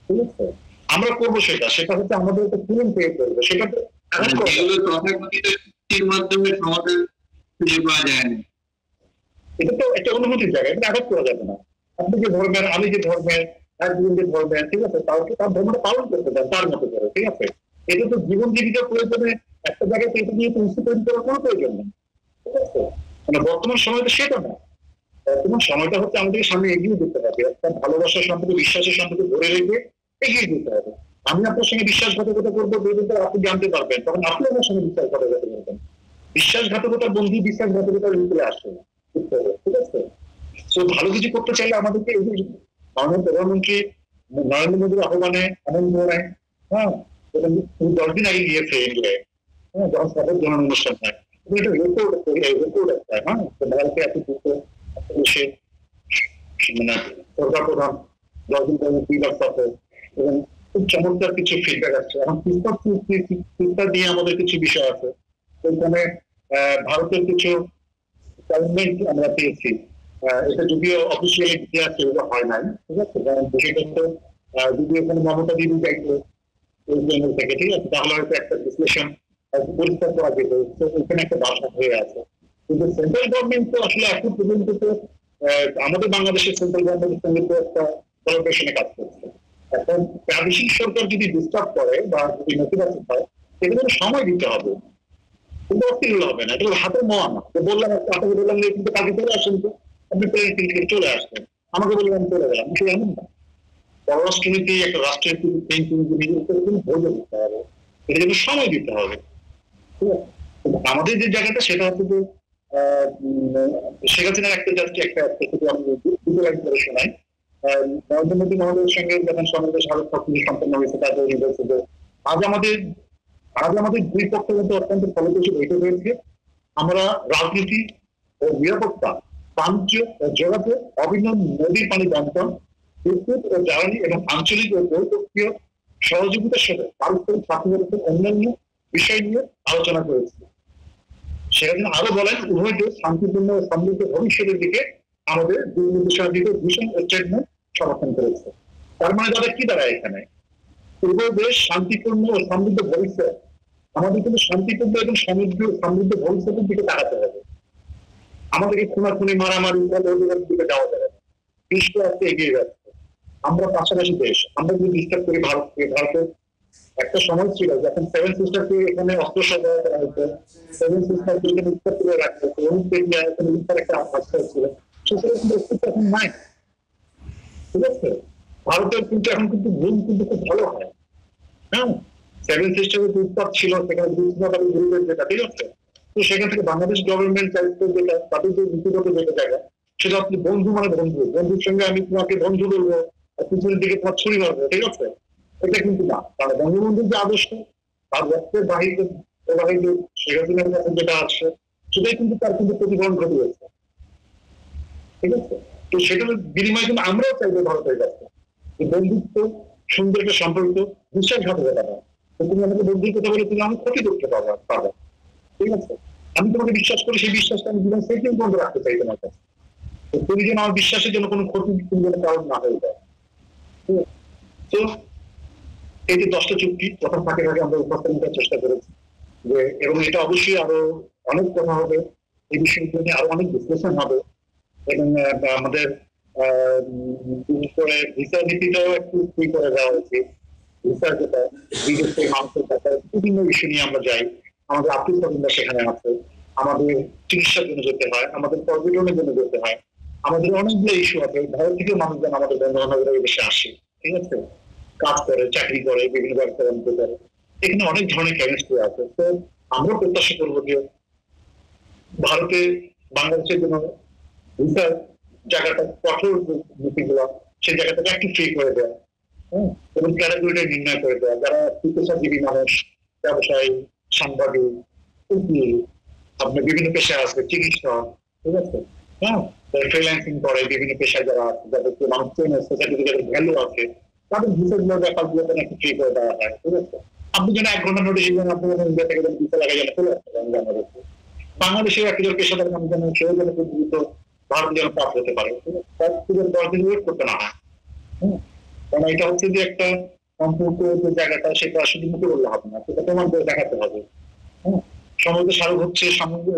ঠিক আছে, আমরা করবো সেটা, সেটা হচ্ছে আমাদের একটা ফিলিং তৈরি করবো, সেটা তো মাধ্যমে সমাধান খুঁজে পাওয়া যায় না। এটা তো একটা অনুভূতির জায়গা, এটা আঘাত করা যাবে না। আপনি যে ধর্মের, আমি যে ধর্মের, একজন যে ধর্মের, ঠিক আছে, কাউকে তার ধর্মটা পালন করতে দেন তার মতো করে, ঠিক আছে। এটা তো জীবন জীবিকার প্রয়োজনে একটা জায়গায় এটা নিয়ে ইস্যু তৈরি করার কোনো প্রয়োজন নেই, ঠিক আছে। মানে বর্তমান সময় তো সেটা না, বর্তমান সময়টা হচ্ছে আমাদেরকে সামনে এগিয়ে দিতে হবে, একটা ভালোবাসার সম্পর্কে, বিশ্বাসের সম্পর্কে ধরে রেখে এগিয়ে দিতে হবে। আমি আপনার সঙ্গে বিশ্বাসঘাতকতা করবো, দুদিন পর আপনি জানতে পারবেন, তখন আপনি আমার সঙ্গে বিশ্বাসঘাতকতা করবেন। বিশ্বাসঘাতকতার বন্ধু বিশ্বাসঘাতকতার ভিতরে আসবে, ঠিক আছে। তো ভালো কিছু করতে চাইলে আমাদেরকে এই যে মাননীয় প্রধানমন্ত্রী নরেন্দ্র মোদীর আহ্বানে এমন ধরনের, হ্যাঁ, 10 দিন আগে গিয়েছে ইন্ডিয়ায়, হ্যাঁ, যখন শপথ গ্রহণ অনুষ্ঠান হয়, এটা রেকর্ড একটা, হ্যাঁ, ভারতে এত দ্রুত দেশে মানে সরকার প্রধান 10 দিন পরে 2 লাখ সফর, এবং খুব চমৎকার কিছু ফিডব্যাক আসছে। এখন তিস্তা দিয়ে আমাদের কিছু বিষয় আছে, ওইখানে ভারতের কিছু গভর্নমেন্ট আমরা পেয়েছি, এটা যদিও অফিসিয়ালি ইতিহাস সেগুলো হয় নাই, ঠিক আছে, কারণ বিষয়টা তো যদি এখানে মমতা দিদি চাইতো থেকে, ঠিক আছে, তাহলে হয়তো একটা বিশ্লেষণ পরিষ্কার করা যেত, ওইখানে একটা বাসা হয়ে আছে। কিন্তু সেন্ট্রাল গভর্নমেন্ট তো আসলে এখন পর্যন্ত তো আমাদের বাংলাদেশের সেন্ট্রাল গভর্নমেন্টের সঙ্গে তো একটা কোলাবোরেশনে কাজ করছে। এখন প্রাদেশিক সরকার যদি ডিস্টার্ব করে বা যদি নেতিবাচক হয়, সেগুলো সময় দিতে হবে, কিন্তু অস্থির হবে না, এটা হাতের মোয়া না। বললাম আপনাকে বললাম যে কিন্তু কাজে চলে আসেন, তো আপনি প্রেসিডেন্ট চলে আসবেন, আমাকে বললেন আমি চলে গেলাম, সে এমন না। পররাষ্ট্রনীতি একটা রাষ্ট্রের ধৈর্য দিতে হবে, এটা জন্য সময় দিতে হবে, ঠিক আছে। আমাদের যে জায়গাটা সেটা হচ্ছে যে শেখ হাসিনার একটা জাস্ট একটা দুটো লাইন করে শোনাই। নরেন্দ্র মোদী মহোদয়ের সঙ্গে যখন সমাবেশ ভারত সবকিছু সম্পন্ন হয়েছে, তাদের বলছে যে আজ আমাদের দুই পক্ষের মধ্যে অত্যন্ত ফলপ্রসূ বৈঠক হয়েছে। আমরা রাজনীতি ও নিরাপত্তা, বাণিজ্য ও যোগাযোগ, অভিন্ন নদীর পানি বন্টন, বিদ্যুৎ ও জ্বালানি এবং আঞ্চলিক ও বহুপক্ষীয় সহযোগিতার সাথে পারস্পরিক স্বার্থের অন্যান্য বিষয় নিয়ে আলোচনা করেছে। সেখানে আরো বলেন, উভয় দেশ শান্তিপূর্ণ ও সমৃদ্ধ ভবিষ্যতের দিকে আমাদের দুই নির্দেশনা দিকে ভীষণ স্টেটমেন্ট সমর্থন করেছে। তার মানে তাদের কি দাঁড়ায় এখানে, উভয় দেশ শান্তিপূর্ণ ও সমৃদ্ধ ভবিষ্যৎ, আমাদের কিন্তু শান্তিপূর্ণ এবং সমৃদ্ধ ভবিষ্যতের দিকে তাকাতে হবে। আমাদেরকে খুনাখুনি, মারামারি দিকে যাওয়া যাবে না, বিশ্ব আজকে এগিয়ে যাচ্ছে, আমরা পাশাপাশি দেশ, আমরা যদি ডিস্টার্ব করি ভারতকে, ভারতের একটা সময় ছিল যখন সেভেন সিস্টারকে এখানে অস্ত্র সরবরাহ করা হতো, সেভেন সিস্টারকে এখানে উত্তর করে রাখা হতো, এখানে একটা আস্থা ছিল, সেসব কিন্তু অস্তিত্ব এখন নাই। ঠিক আছে, ভারতের কিন্তু এখন কিন্তু ঘুম কিন্তু খুব ভালো হয়। হ্যাঁ, সেভেন সিস্টারের উৎপাদ ছিল সেখানে গ্রুপের যেটা, ঠিক আছে, তো সেখান থেকে বাংলাদেশ গভর্নমেন্ট চাইতো যেটা তাদের যে নীতিগত যেটা জায়গা, সেটা আপনি বন্ধু মানে বন্ধু, বন্ধুর সঙ্গে আমি তোমাকে বন্ধু বলবো, পিছনের দিকে তোমার ছুরি মারবো, ঠিক আছে, এটা কিন্তু না। কারণ বঙ্গবন্ধুর যে আদর্শ তার রক্তের বাহিত প্রবাহিত শেখ হাসিনার কাছে যেটা আছে সেটাই কিন্তু তার কিন্তু প্রতিফলন ঘটিয়েছে। ঠিক আছে, তো সেটার বিনিময়ে কিন্তু আমরাও চাইবো ভারতের কাছে যে বন্ধুত্ব, সুন্দর একটা সম্পর্ক, বিশ্বাসঘাতকতা না। তুমি আমাকে বন্ধুর কথা বলে তুমি আমি ক্ষতি করতে পারবো। ঠিক আছে, আমি তোমাকে বিশ্বাস করি, সেই বিশ্বাসটা আমি জীবন সেটিং বন্ধ রাখতে চাই তোমার কাছে। তুমি যেন আমার বিশ্বাসের জন্য কোনো ক্ষতি তুমি যেন কারণ না হয়ে যায়। তো এই যে 10টা চুক্তি প্রথম ফাঁকে ফাঁকে আমরা উপস্থাপন করার চেষ্টা করেছি যে, এবং এটা অবশ্যই আরো অনেক কথা হবে, এই বিষয়গুলো নিয়ে আরো অনেক বিশ্লেষণ হবে, এবং আমাদের বিশেষ করে ভিসা নীতিটাও একটু ফ্রি করে দেওয়া উচিত। ভিসা যেটা বিদেশ থেকে মানুষের কাছে বিভিন্ন ইস্যু নিয়ে আমরা যাই, আমাদের আত্মীয় স্বজনরা সেখানে আছে, আমাদের চিকিৎসার জন্য যেতে হয়, আমাদের পর্যটনের জন্য যেতে হয়, আমাদের অনেকগুলো ইস্যু আছে। ভারত থেকেও মানুষজন আমাদের বন্ধু বান্ধবরা দেশে আসে, ঠিক আছে, কাজ করে, চাকরি করে, বিভিন্ন ব্যবসা বাণিজ্য করে, এখানে অনেক ধরনের কেমিস্ট্রি আছে। তো আমরা প্রত্যাশা করবো যে ভারতে বাংলাদেশের জন্য ভিসার জায়গাটা কঠোর নীতিগুলো সেই জায়গাটাকে একটু ফ্রি করে দেয়, হ্যাঁ, এবং ক্যাটাগরিটা নির্ণয় করে দেয়। যারা পেশাজীবী মানুষ, ব্যবসায়ী, সাংবাদিক, উকিল, আপনার বিভিন্ন পেশায় আছে, চিকিৎসক, ঠিক আছে, হ্যাঁ, ফ্রিল্যান্সিং করে, বিভিন্ন পেশায় যারা আছে, যাদেরকে মানুষ চেনে, সোসাইটিতে যাদের ভ্যালু আছে, তাদের ভিসাগুলোর ব্যাপারগুলোতে নাকি ফ্রি করে দেওয়া হয়। ঠিক আছে, আপনি যেন 1 ঘন্টা নোটিশ দিবেন, আপনি যেন ইন্ডিয়া থেকে ভিসা লাগাই যেন চলে আসতে পারেন বাংলাদেশে। বাংলাদেশের একজন পেশাদার মানুষ যেন সেও যেন খুব দ্রুত ভারত যেন প্রাপ্ত হতে পারে, তার 10 দিন ওয়েট করতে না হয়। কারণ এটা হচ্ছে যে একটা সম্পর্ক যে জায়গাটা, সেটা শুধু মুখে বললে হবে না, সেটা প্রমাণ করে দেখাতে হবে। হ্যাঁ, সমুদ্র স্মারক হচ্ছে, সমুদ্র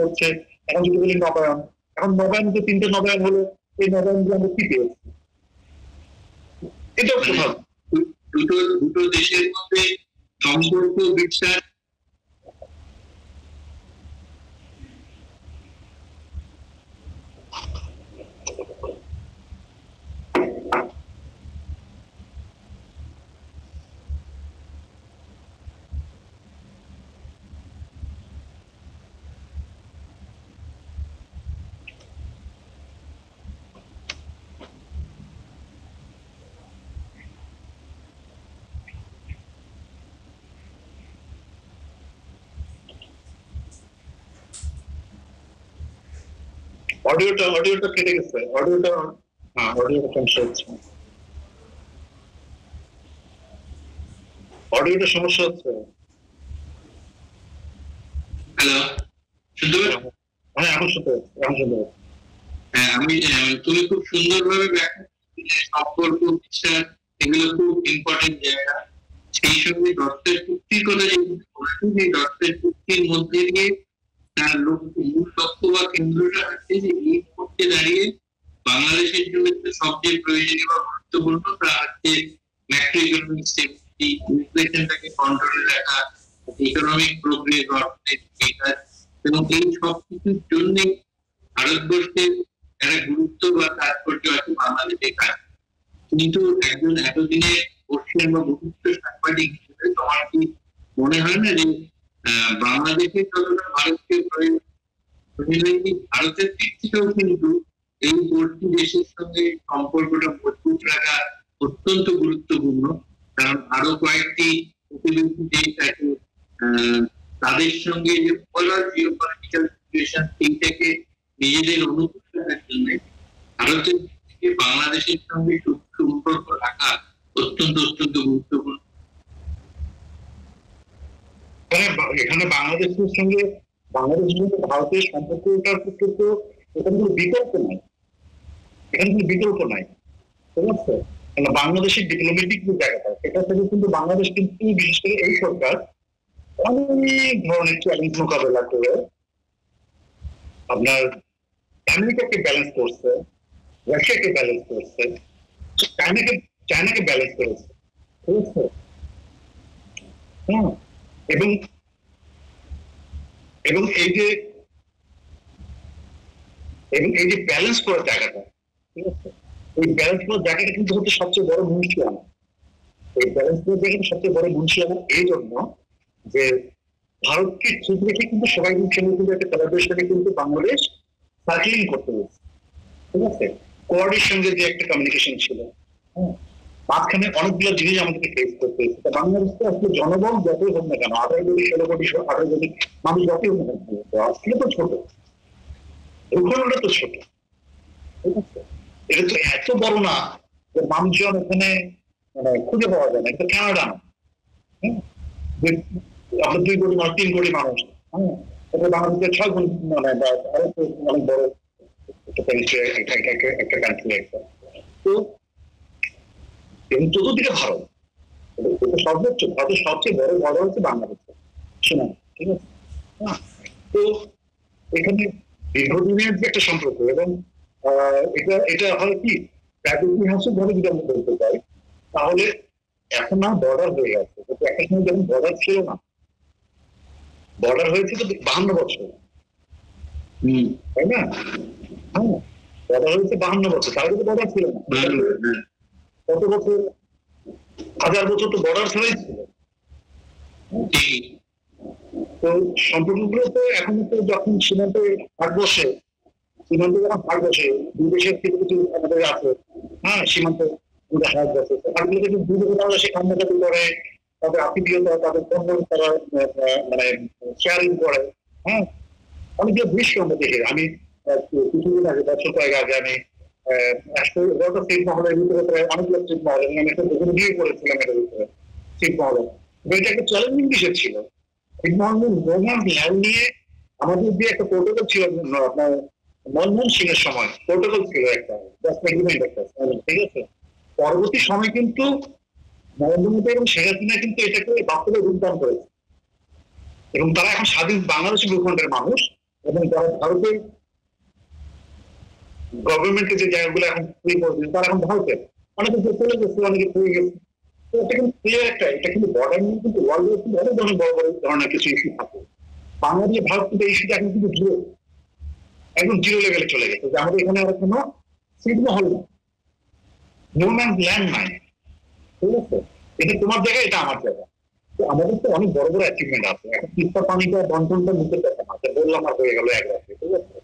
হচ্ছে, এখন যদি বলি নবায়ন, এখন নবায়ন যে 3টে নবায়ন হলো, এই নবায়ন গুলো আমরা কি পেয়েছি, এটাও কোথাও দুটো দেশের মধ্যে সম্পর্ক বিশ্বাস অডিওটা কেটে গেছে, অডিওটা, হ্যাঁ, অডিওটা সমস্যা হচ্ছে, অডিওটা সমস্যা হচ্ছে। হ্যালো, শুনতে পাচ্ছ? হ্যাঁ, এখন শুনতে পাচ্ছি, এখন শুনতে পাচ্ছি। হ্যাঁ, তুমি খুব সুন্দরভাবে ব্যাখ্যা সম্পর্ক, বিশ্বাস, এগুলো খুব ইম্পর্টেন্ট জায়গা। সেই সঙ্গে দত্তের চুক্তির কথা যেহেতু বলছি, যে দত্তের চুক্তির মধ্যে দিয়ে তার মূল লক্ষ্য বা কেন্দ্রটা হচ্ছে যে এই মুহূর্তে দাঁড়িয়ে বাংলাদেশের জন্য সবচেয়ে প্রয়োজনীয় বা গুরুত্বপূর্ণ তা হচ্ছে ম্যাক্রো ইকোনমিক সেফটি, ইনফ্লেশনটাকে কন্ট্রোলে রাখা, ইকোনমিক প্রোগ্রেস, অর্থনৈতিক বিকাশ, এবং এই সব কিছুর জন্য ভারতবর্ষের একটা গুরুত্ব বা তাৎপর্য আছে বাংলাদেশের কাছে। কিন্তু একজন এতদিনের বর্ষিয়ান বা গুরুত্ব সাংবাদিক হিসেবে তোমার কি মনে হয় না যে বাংলাদেশের যতটা ভারতকে ভারতের দিক থেকেও কিন্তু এই পড়শি দেশের সঙ্গে সম্পর্কটা মজবুত রাখা অত্যন্ত গুরুত্বপূর্ণ? কারণ আরো কয়েকটি প্রতিবেশী দেশ আছে, তাদের সঙ্গে যে ওভারঅল জিওপলিটিক্যাল সিচুয়েশন, সেইটাকে নিজেদের অনুকূল রাখার জন্য ভারতের থেকে বাংলাদেশের সঙ্গে সম্পর্ক রাখা অত্যন্ত গুরুত্বপূর্ণ। এখানে বাংলাদেশের সঙ্গে ভারতের সম্পর্কটার ক্ষেত্রে তো এখানে কোনো বিকল্প নাই, এখানে কোনো বিকল্প নাই। ঠিক আছে, বাংলাদেশের ডিপ্লোমেটিক যে জায়গাটা, সেটা থেকে কিন্তু বাংলাদেশ কিন্তু বিশেষ করে এই সরকার অনেক ধরনের চ্যালেঞ্জ মোকাবেলা করে আপনার আমেরিকাকে ব্যালেন্স করছে, রাশিয়াকে ব্যালেন্স করছে, চায়নাকে ব্যালেন্স করেছে। ঠিক আছে, হ্যাঁ, এবং এবং এই যে ব্যালেন্স করার জায়গাটা, ঠিক আছে, এই ব্যালেন্স করার জায়গাটা কিন্তু হচ্ছে সবচেয়ে বড় মুন্সিয়ানা। এই ব্যালেন্স করার জায়গাটা সবচেয়ে বড় মুন্সিয়ানা এই জন্য যে ভারতকে ঠিক রেখে কিন্তু সবাই কিন্তু একটা কোলাবোরেশনে কিন্তু বাংলাদেশ সার্কেলিং করতে হয়েছে, ঠিক আছে। কোয়াডের সঙ্গে যে একটা কমিউনিকেশন ছিল, মাঝখানে অনেকগুলো জিনিস আমাদেরকে ফেস করতে হয়েছে। বাংলাদেশকে আসলে জনবল যতই হোক না কেন, 18 কোটি 16 কোটি 18 কোটি মানুষ যতই হোক না কেন, আসলে তো ছোট, ভূখণ্ডটা তো ছোট, ঠিক আছে। এটা তো এত বড় না যে মানুষজন ওখানে মানে খুঁজে পাওয়া যায় না। এটা কানাডা না, আপনার 2 কোটি মানুষ 3 কোটি মানুষ, হ্যাঁ, বাংলাদেশের 6 গুণ মানে অনেক বড় একটা কান্ট্রি একটা। তো চতুর্দিকে ভারত, সর্বোচ্চ ভারতের সবচেয়ে বড় বর্ডার হচ্ছে বাংলাদেশে সীমা, ঠিক আছে। তো এখানে দীর্ঘদিনের যে একটা সম্পর্ক, এবং এটা হয় কি ঐতিহাসিক ভাবে যদি আমরা বলতে চাই, তাহলে এখন না বর্ডার হয়ে গেছে, কিন্তু একটা সময় যখন বর্ডার ছিল না, বর্ডার হয়েছে তো 52 বছর, তাই না? হ্যাঁ, বর্ডার হয়েছে 52 বছর, তাহলে তো বর্ডার ছিল না। কত বছর, 1000 বছর তো বর্ডার ছাড়াই ছিল। তো সম্পর্কগুলো তো এখন তো যখন সীমান্তে ভাগ বসে, সীমান্তে যখন ভাগ বসে, দুই দেশের কিছু কিছু আমাদের আছে, হ্যাঁ, সীমান্তে ভাগ বসে, ভাগগুলো কিন্তু দুই দেশে তারা সে কান্নাকাটি করে, তাদের আত্মীয়তা, তাদের পণ্য তারা মানে শেয়ারিং করে, হ্যাঁ, অনেকগুলো দৃশ্য আমরা দেখি। আমি কিছুদিন আগে, বছর কয়েক আগে আমি ছিটমহলের ভিতরে অনেকগুলো ছিটমহল, এবং আমি একটা ভিডিও করেছিলাম এটার ভিতরে ছিটমহলে। এটা একটা চ্যালেঞ্জিং বিষয় ছিল। ছিটমহলের রোমান ল্যান্ড নিয়ে আমাদের যে একটা প্রোটোকল ছিল আপনার মনমোহন সিং এর সময়, প্রোটোকল ছিল একটা, ঠিক আছে। পরবর্তী সময় কিন্তু নরেন্দ্র মোদী এবং শেখ হাসিনা কিন্তু এটাকে বাস্তবে রূপদান করেছে, এবং তারা এখন স্বাধীন বাংলাদেশি ভূখণ্ডের মানুষ, এবং যারা ভারতের গভর্নমেন্টের যে জায়গাগুলো এখন ফ্রি করছে, তারা এখন ভারতের অনেকে চলে গেছে, অনেকে হয়ে গেছে। তো এটা কিন্তু ক্লিয়ার একটা, এটা কিন্তু বর্ডার নিয়ে কিন্তু ওয়ার্ল্ডে কিন্তু অনেক ধরনের বড় ধরনের কিছু ইস্যু থাকে। বাংলাদেশ ভারত কিন্তু এই ইস্যুটা এখন কিন্তু জিরো, একদম জিরো লেভেলে চলে গেছে, যে আমাদের এখানে আর কোনো ছিটমহল না, নো ম্যানস ল্যান্ড নাই, ঠিক আছে। এটা তোমার জায়গা, এটা আমার জায়গা। তো আমাদের তো অনেক বড় বড় অ্যাচিভমেন্ট আছে। এখন তিস্তা পানিটা বন্ধনটা মুখের কথা না, বললাম আর হয়ে গেল এক রাতে, ঠিক আছে।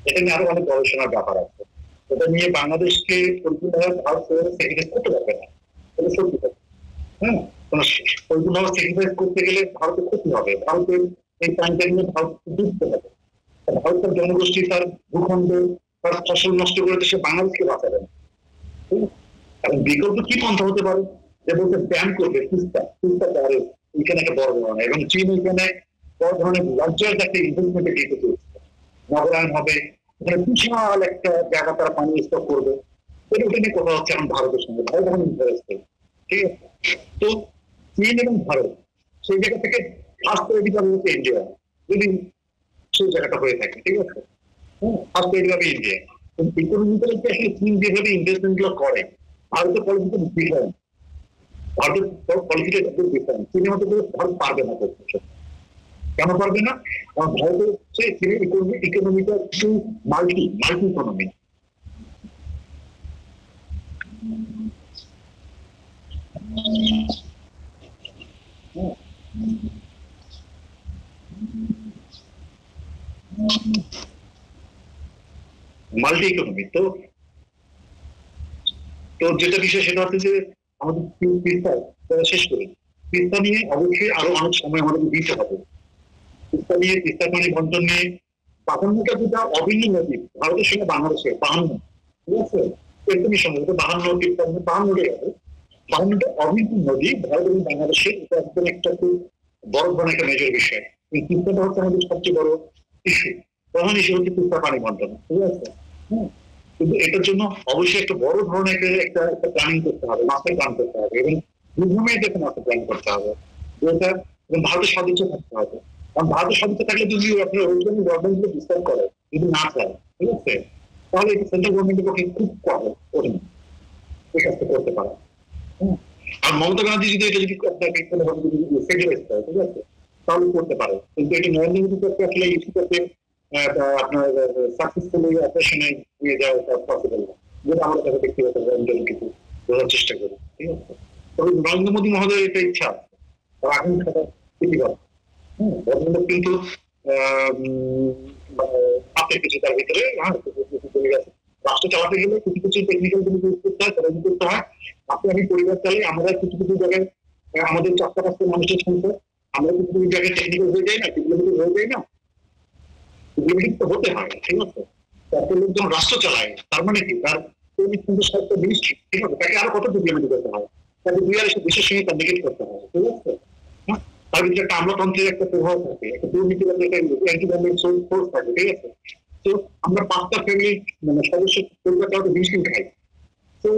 এটা নিয়ে আরো অনেক গবেষণার ব্যাপার আছে। এটা নিয়ে বাংলাদেশকে পরিপূর্ণভাবে ভারত স্যাক্রিফাইস করতে পারবে না, এটা সত্যি কথা। হ্যাঁ, পরিপূর্ণভাবে স্যাক্রিফাইস করতে গেলে ভারতের ক্ষতি হবে, ভারতের এই টাইমটা নিয়ে ভারতকে বুঝতে হবে। ভারতের জনগোষ্ঠী তার ভূখণ্ডে তার ফসল নষ্ট করে সে বাংলাদেশকে বাঁচাবে না। এখন বিকল্প কি পন্থা হতে পারে, যে বলতে ব্যান করবে তিস্তা পারে এখানে একটা বড় ধরনের, এবং চীন এখানে বড় ধরনের লজ্জার একটা ইনভেস্টমেন্টে দিতে চলছে, নগরায়ণ হবে, এখানে বিশাল একটা জায়গা তারা পানি স্টক করবে। এটা নিয়ে কথা হচ্ছে এখন ভারতের সঙ্গে, ভারত এখন ইন্টারেস্টেড, ঠিক আছে। তো চীন এবং ভারত সেই জায়গা থেকে ফার্স্ট প্রায়োরিটি পাবে হচ্ছে ইন্ডিয়া, যদি সেই জায়গাটা হয়ে থাকে, ঠিক আছে। ফার্স্ট প্রায়োরিটি পাবে ইন্ডিয়া। ইকোনমিক্যালি আসলে চীন যেভাবে ইনভেস্টমেন্ট গুলো করে, ভারতের পলিসিটা ডিফারেন্ট, ভারতের পলিসিটা ডিফারেন্ট। চীনের মতো করে ভারত পারবে না করতে। কেন পারবে না? কারণ ভারতের হচ্ছে ইকোনমিটা একটু মাল্টি ইকোনমি। Multi economy. তো যেটা বিষয় সেটা হচ্ছে যে আমাদের শেষ করি, তিস্তা নিয়ে অবশ্যই আরো অনেক সময় আমাদের দিতে হবে। তিস্তা নিয়ে, তিস্তা পানি বন্টন নিয়ে 52টা যেটা অভিন্ন নদী ভারতের সঙ্গে বাংলাদেশের 52, ঠিক আছে, একদমই সম্ভবত 52টা হবে। 52টা অভিন্ন নদী ভারত এবং বাংলাদেশের, এটা একদম একটা খুব বড় ধরনের একটা মেজর বিষয়। এই তিস্তাটা হচ্ছে আমাদের সবচেয়ে বড় ইস্যু, প্রধান ইস্যু হচ্ছে তিস্তা পানি বন্টন, ঠিক আছে। কিন্তু এটার জন্য অবশ্যই একটা বড় ধরনের একটা প্ল্যানিং করতে হবে, মাস্টার প্ল্যান করতে হবে, এবং দীর্ঘমেয়াদী একটা মাস্টার প্ল্যান করতে হবে, যেটা এবং ভারতের সদস্য থাকতে হবে। কারণ ভারতের সদস্য থাকলে যদি আপনার ওয়েস্টার্ন গভর্নমেন্টকে ডিস্টার্ব করে, যদি না চায়, ঠিক আছে, তাহলে সেন্ট্রাল গভর্নমেন্টের পক্ষে খুব কঠিন এই কাজটা করতে পারে। আর মমতা ব্যানার্জি যদি এটা যদি আপনাকে কোনোভাবে যদি সেগ্রিগেট করে, ঠিক আছে, তাহলে করতে পারে, কিন্তু এটা নরেন্দ্র মোদী করতে আসলে ইস্যুটাকে আপনার সাকসেসফুলি অপারেশনে নিয়ে যাওয়া পসিবল না, যেটা আমরা তাকে ব্যক্তিগত কিছু বোঝার চেষ্টা করি, ঠিক আছে। তবে নরেন্দ্র মোদী মহোদয়ের এটা ইচ্ছা আছে, তার আকাঙ্ক্ষাটা ক্ষতিকর। ভদ্রলোক কিন্তু আছে কিছু তার ভিতরে, রাষ্ট্র চালাতে গেলে কিছু কিছু টেকনিক্যাল জিনিস ইউজ করতে হয়, তারা করতে হয়। আপনি আমি পরিবার চালাই, আমরা কিছু কিছু জায়গায় আমাদের চারটা পাঁচটা মানুষের সংখ্যা, আমরা কিছু কিছু জায়গায় টেকনিক্যাল হয়ে যাই না, ডিপ্লোমেটিক হয়ে যায় না, ডিপ্লোমেটিক তো হতে হয়, ঠিক আছে। তারপর লোকজন রাষ্ট্র চালায়, তার মানে কি তার কিন্তু সবটা জিনিস ঠিক আছে, তাকে আরো কত ডিপ্লোমেটিক করতে হয়, তাকে দুই আর এসে দেশের সঙ্গে কমিউনিকেট করতে হয়, ঠিক আছে। তার ভিতরে একটা আমলাতন্ত্রের একটা প্রভাব থাকে, একটা দুর্নীতির অ্যান্টি গভর্নমেন্ট ফোর্স থাকে, ঠিক আছে। তো আমরা পাঁচটা ফ্যামিলি মানে সদস্য পরিবার কাউকে হিমশিম খাই, তো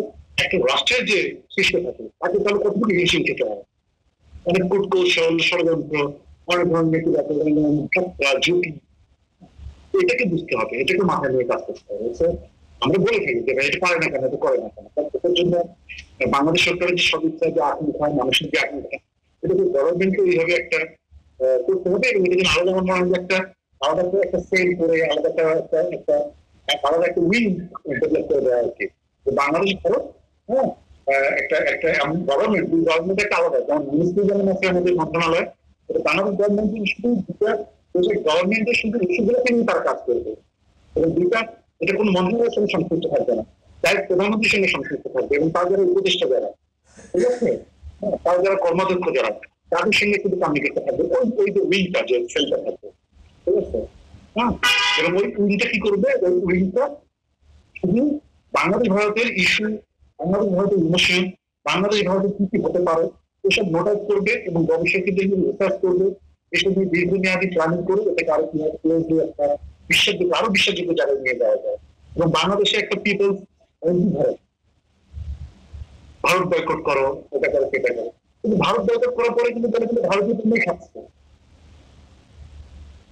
একটা রাষ্ট্রের যে সৃষ্টি থাকে তাকে তাহলে কতটুকু হিমশিম খেতে হয়, অনেক কূটকৌশল, ষড়যন্ত্র, অনেক ধরনের নীতিগত ঝুঁকি, এটাকে বুঝতে হবে, এটাকে মাথায় নিয়ে কাজ করতে হবে। আমরা বলে থাকি যে এটা পারে না কেন, এটা করে না কেন, তার জন্য বাংলাদেশ সরকারের যে সদিচ্ছা, যে আকাঙ্ক্ষা, মানুষের যে আকাঙ্ক্ষা, এটাকে গভর্নমেন্টকে এইভাবে একটা করতে হবে, এবং এটা যেন আলাদা মনে হয় একটা আলাদা করে একটা সেল করে আলাদা একটা আলাদা একটা উইং ডেভেলপ করে দেওয়া উচিত। বাংলাদেশ ভারত, হ্যাঁ, একটা একটা গভর্নমেন্ট, দুই গভর্নমেন্ট একটা আলাদা, যেমন মিনিস্ট্রি যেমন আছে আমাদের মন্ত্রণালয়, বাংলাদেশ গভর্নমেন্ট শুধু গভর্নমেন্টের শুধু ইস্যুগুলোকে নিয়ে তারা কাজ করবে, এবং দুইটা এটা কোনো মন্ত্রণালয়ের সঙ্গে সংশ্লিষ্ট থাকবে না, তাই প্রধানমন্ত্রীর সঙ্গে সংশ্লিষ্ট থাকবে, এবং তার যারা উপদেষ্টা যারা, ঠিক আছে, তার যারা কর্মাধ্যক্ষ যারা, তাদের সঙ্গে কিন্তু কমিউনিকেট থাকবে, ওই যে উইংটা, যে সেলটা থাকবে, ঠিক আছে। হ্যাঁ, এবং ওই উইংটা কি করবে, ওই উইংটা শুধু বাংলাদেশ ভারতের ইস্যু, বাংলাদেশ ভারতের ইমোশন, বাংলাদেশ ভারতের কি কি হতে পারে এসব নোট আউট করবে, এবং ভবিষ্যতে যদি রিসার্চ করবে, এসব নিয়ে দীর্ঘমেয়াদী প্ল্যানিং করে এটাকে আরো কিভাবে একটা বিশ্বাসযোগ্য, আরো বিশ্বাসযোগ্য জায়গায় নিয়ে যাওয়া যায়। এবং বাংলাদেশে একটা পিপলস ভারত বয়কট করো, এটা করো, সেটা করো, কিন্তু ভারত বয়কট করার পরে কিন্তু তারা কিন্তু ভারতীয় পণ্য খাচ্ছে,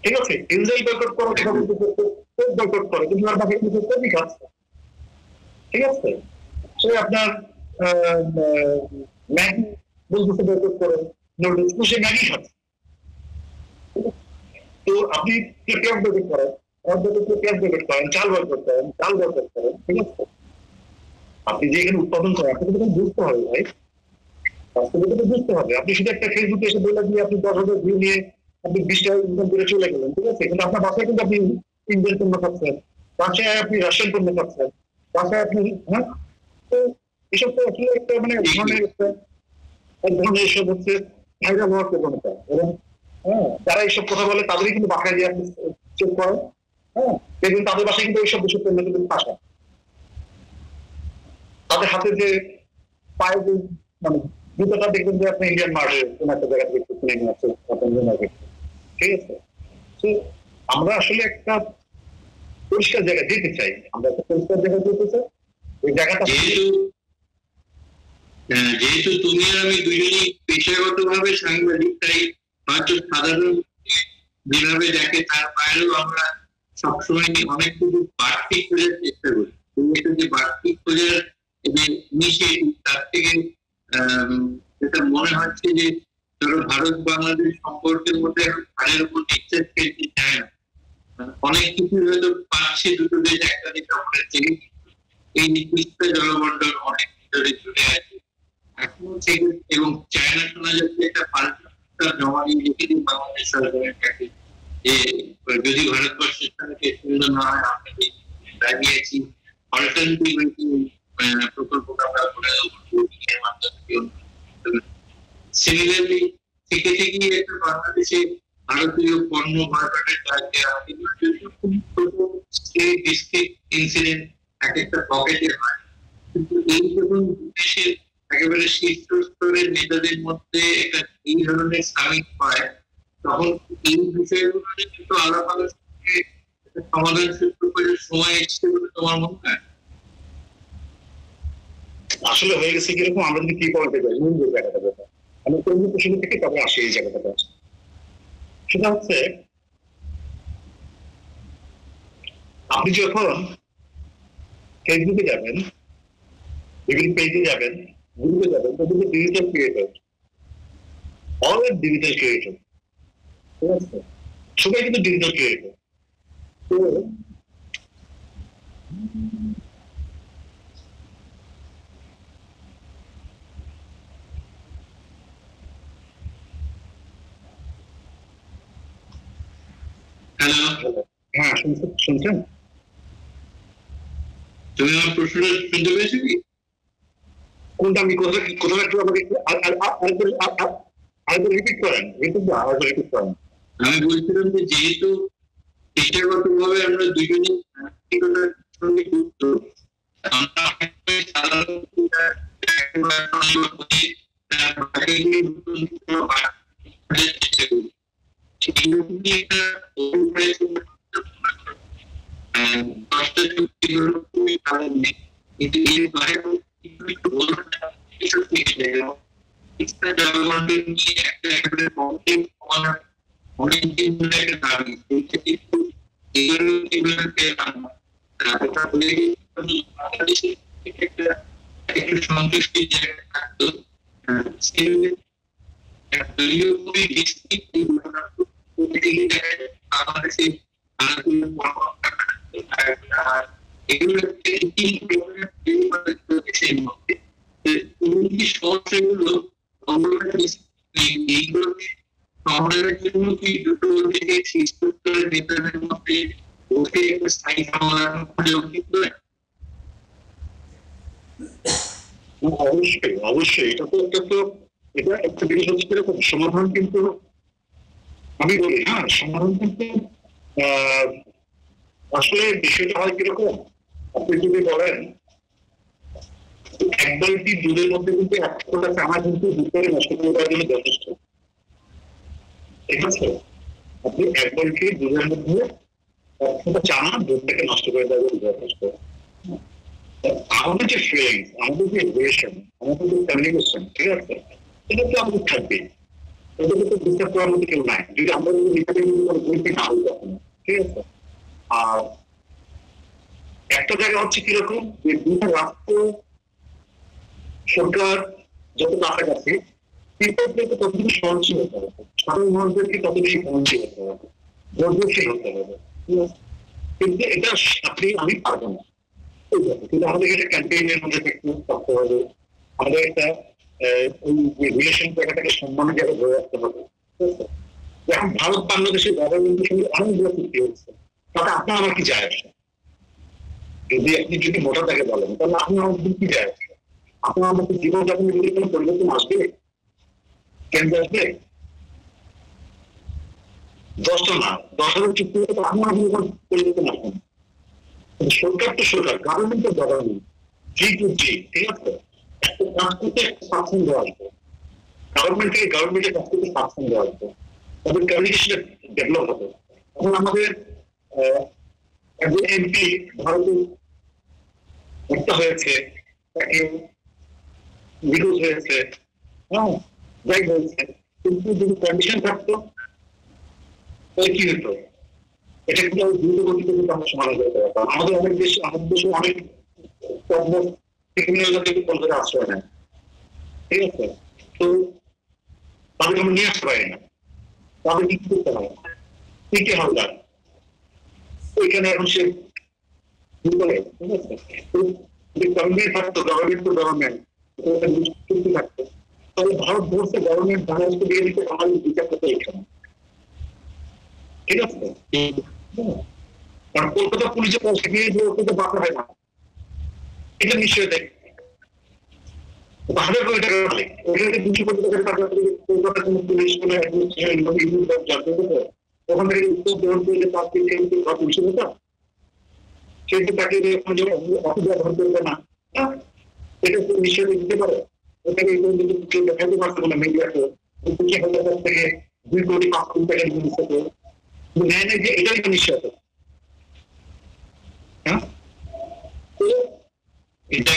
ঠিক আছে। ইসরায়েল বয়কট করো, বয়কট করো, কিন্তু আর বাকি কিন্তু কমই খাচ্ছে, ঠিক আছে। সে আপনার ম্যাগি বলতেছে বয়কট করো, নুডলস, সে ম্যাগি খাচ্ছে। তো আপনি পেঁয়াজ বয়কট করেন, পেঁয়াজ বয়কট করেন, চাল বয়কট করেন, চাল বয়কট করেন, ঠিক আছে। আপনি যে এখানে উৎপাদন করেন, আপনাকে তো বুঝতে হবে ভাই, বাস্তবতা বুঝতে হবে। আপনি শুধু একটা ফেসবুকে এসে বলে দিয়ে আপনি 10,000 ভিউ নিয়ে আপনি 20 টাকা ইনকাম করে চলে গেলেন, ঠিক আছে, কিন্তু আপনার বাসায় কিন্তু আপনি ইন্ডিয়ান পণ্য খাচ্ছেন, বাসায় আপনি রাশিয়ান পণ্য খাচ্ছেন, বাসায় আপনি, হ্যাঁ, তো এসব তো আসলে একটা মানে এক ধরনের এসব হচ্ছে ভাইরাল হওয়ার প্রবণতা, এবং হ্যাঁ, যারা এইসব কথা বলে তাদেরই কিন্তু বাসায় দিয়ে আপনি চেক করেন, হ্যাঁ, দেখবেন তাদের বাসায় কিন্তু এইসব বিষয় পণ্য কিন্তু আসা, তাদের হাতে যে পায়ে যে মানে জুতোটা দেখবেন যে আপনি ইন্ডিয়ান মার্কেট কোন একটা জায়গা থেকে কিনে নিয়ে আসছে, ঠিক আছে। তো আমরা আসলে একটা পরিষ্কার জায়গা যেতে চাই, আমরা একটা পরিষ্কার জায়গা যেতে চাই, ওই জায়গাটা যেহেতু তুমি আর আমি দুজনেই পেশাগত ভাবে সাংবাদিক, তাই হয়তো সাধারণ যেভাবে দেখে তার বাইরেও আমরা সবসময় অনেক কিছু বাড়তি খোঁজার চেষ্টা করি। তুমি যে বাড়তি খোঁজার যে ইনিশিয়েটিভ, তার থেকে যেটা মনে হচ্ছে যে ধরো ভারত বাংলাদেশ সম্পর্কের মধ্যে ভারের উপর নিঃশ্বাস ফেলতে চায় না, অনেক কিছু হয়তো পাচ্ছে দুটো দেশ একটা দেশ আমরা চিনি, এই নির্দিষ্ট জলমন্ডল অনেক ভিতরে চলে আছে এখন থেকে, এবং চায়না শোনা যাচ্ছে একটা পাল্টা জমা দিয়ে রেখে দিন বাংলাদেশ সরকারের কাছে, যে যদি ভারতবর্ষের সঙ্গে সুন্দর না হয় আমরা দাঁড়িয়েছি অল্টারনেটিভ প্রকল্পটা আমরা করে সিমিলারলি থেকে থেকেই একটা বাংলাদেশে ভারতীয় পণ্য মার্কেটের কাজে ডিস্ট্রিক্ট ইনসিডেন্ট এক একটা পকেটে হয়, কিন্তু এই যখন দেশের একেবারে শীর্ষস্তরের নেতাদের মধ্যে একটা এই ধরনের সামিট পায়, তখন এই বিষয়গুলো কিন্তু আলাপ আলোচনাকে সমাধান সূত্র করে সময় এসছে বলে তোমার মনে হয়? আসলে হয়ে গেছে কিরকম, আমরা যদি কি পয়েন্টে যাই, মূল যে জায়গাটা ব্যাপার, আমি কর্মী প্রসঙ্গ থেকে তবে আসি এই জায়গাটা, সেটা হচ্ছে আপনি যখন ফেসবুকে যাবেন, বিভিন্ন পেজে যাবেন, বুঝতে যাবেন তো কিন্তু ডিজিটাল ক্রিয়েটর, অল আর ডিজিটাল ক্রিয়েটর, ঠিক আছে? সবাই কিন্তু ডিজিটাল ক্রিয়েটর। তো হ্যালো, হ্যাঁ, শুনছেন? তুমি আমার প্রশ্নটা শুনতে পেয়েছো কি? কোনটা? আমি কোথাও একটু আমাকে আরেকবার রিপিট করেন, রিপিট করেন। আমি বলছিলাম যে যেহেতু পেশাগত ভাবে আমরা দুজনেই আর্থিকতার সঙ্গে যুক্ত, আমরা দশটা চুক্তি খুবই ভালো নেই, কিন্তু এর বাইরেও একটু জনগণকে নিয়ে একটা একেবারে অনেকদিন ধরে একটা দাবি এগুলোকে একটু সন্তুষ্টির জায়গা থাকতো, দলীয় খুবই আমাদের সেই সমস্যাগুলো এইগুলোকে সমাধানের জন্য কি দুটো থেকে শিশুদের নেতাদের মধ্যে বসে একটা স্থায়ী সমাধান খুঁজে উচিত নয়? অবশ্যই অবশ্যই, এটা একটা জিনিস হচ্ছে কিরকম সমাধান, কিন্তু আমি বলি হ্যাঁ সমাধান কিন্তু আসলে বিষয়টা হয় কিরকম, আপনি যদি বলেন এক বালতি দুধের মধ্যে কিন্তু এক ফোঁটা চানা কিন্তু ভিতরে নষ্ট করে দেওয়ার জন্য যথেষ্ট, ঠিক আছে? আপনি এক বালতি দুধের মধ্যে এক ফোঁটা চানা দুধটাকে নষ্ট করে দেওয়ার জন্য যথেষ্ট। আমাদের যে ফিলিংস, আমাদের যে রিলেশন, আমাদের যে কমিউনিকেশন, ঠিক আছে, এটা তো আমাদের থাকবেই, এটাকে তো বিশ্বাস করার মতো কেউ নাই যদি আমরা যদি নিজেদের বলতে না হই তখন, ঠিক আছে? আর একটা জায়গা হচ্ছে কিরকম যে দুটো রাষ্ট্র সরকার যত কাছাকাছি কৃষকদেরকে তত বেশি সহনশীল হতে হবে, সাধারণ মানুষদেরকে তত বেশি সহনশীল হতে হবে, ধৈর্যশীল হতে হবে, কিন্তু এটা আপনি আমি পারবো না, কিন্তু আমাদের এটা ক্যাম্পেইনের মধ্যে একটু থাকতে হবে, আমাদের একটা ওই রিলেশন জায়গাটাকে সম্মানের জায়গা ধরে রাখতে হবে। এখন ভারত বাংলাদেশের গভর্নমেন্টের সঙ্গে অনেকগুলো চুক্তি হচ্ছে, তাতে আপনার আমার কি যায় আসে? আপনি যদি মোটা তাকে বলেন তাহলে আপনি আমাদের কি যায় আসে? আপনার আমাদের জীবনযাপনের যদি কোনো পরিবর্তন আসবে, কেন আসবে? 10টা না 10,000 চুক্তি হলে তো আপনার আমাদের পরিবর্তন আসবে না। সরকার তো সরকার, গভর্নমেন্ট তো গভর্নমেন্ট, জি টু জি, ঠিক আছে? একটা কাজ করতে একটা স্বাচ্ছন্দ্য আসবে, গভর্নমেন্টের কাছ থেকে স্বাচ্ছন্দ্য আসবে, তাদের কমিউনিকেশন ডেভেলপ হবে। এখন আমাদের একজন এমপি ভারতে হত্যা হয়েছে, তাকে নিখোঁজ হয়েছে, হ্যাঁ যাই হয়েছে, কিন্তু যদি কন্ডিশন থাকতো তাহলে কি হতো? এটা কিন্তু আমি দ্রুত গতিতে কিন্তু আমরা সমাধান করতে পারতাম। আমাদের দেশে অনেক ক্রিমিনালকে কলকাতা আশ্রয় নেয়, ঠিক আছে? তো তাদেরকে আমরা নিয়ে আসতে পারি না, তাদের কি করতে হবে? টিকে হালদার ওইখানে এখন সে বলে, ঠিক আছে? গভর্নমেন্ট থাকতো, গভর্নমেন্ট টু গভর্নমেন্ট থাকতো, তাহলে ভারতবর্ষে গভর্নমেন্ট বাংলাদেশকে দিয়ে দিতে আমাদের বিচার করতে এখানে, ঠিক আছে? কারণ কলকাতা পুলিশে পয়সা দিয়ে যে ওকে তো বাঁচা হয় না, এটা নিশ্চয়ই দেখ 100 কোটি টাকা মালিক, ওখানে 200 কোটি টাকা কলকাতা কোনো পুলিশ কোনো অ্যাডমিনিস্ট্রেশন ওখান থেকে উত্তর গ্রহণ করলে তার থেকে পুলিশের হতো, সেটা তাকে অসুবিধা ধর করবে না, এটা তো নিশ্চয়ই দিতে পারে। ওটাকে কেউ দেখাতে পারতো না মিডিয়াকে, 20,000 থেকে 2 কোটি 5 কোটি টাকা জিনিস হতো, নেয় না যে এটাই তো নিশ্চয় হতো। হ্যাঁ, এটা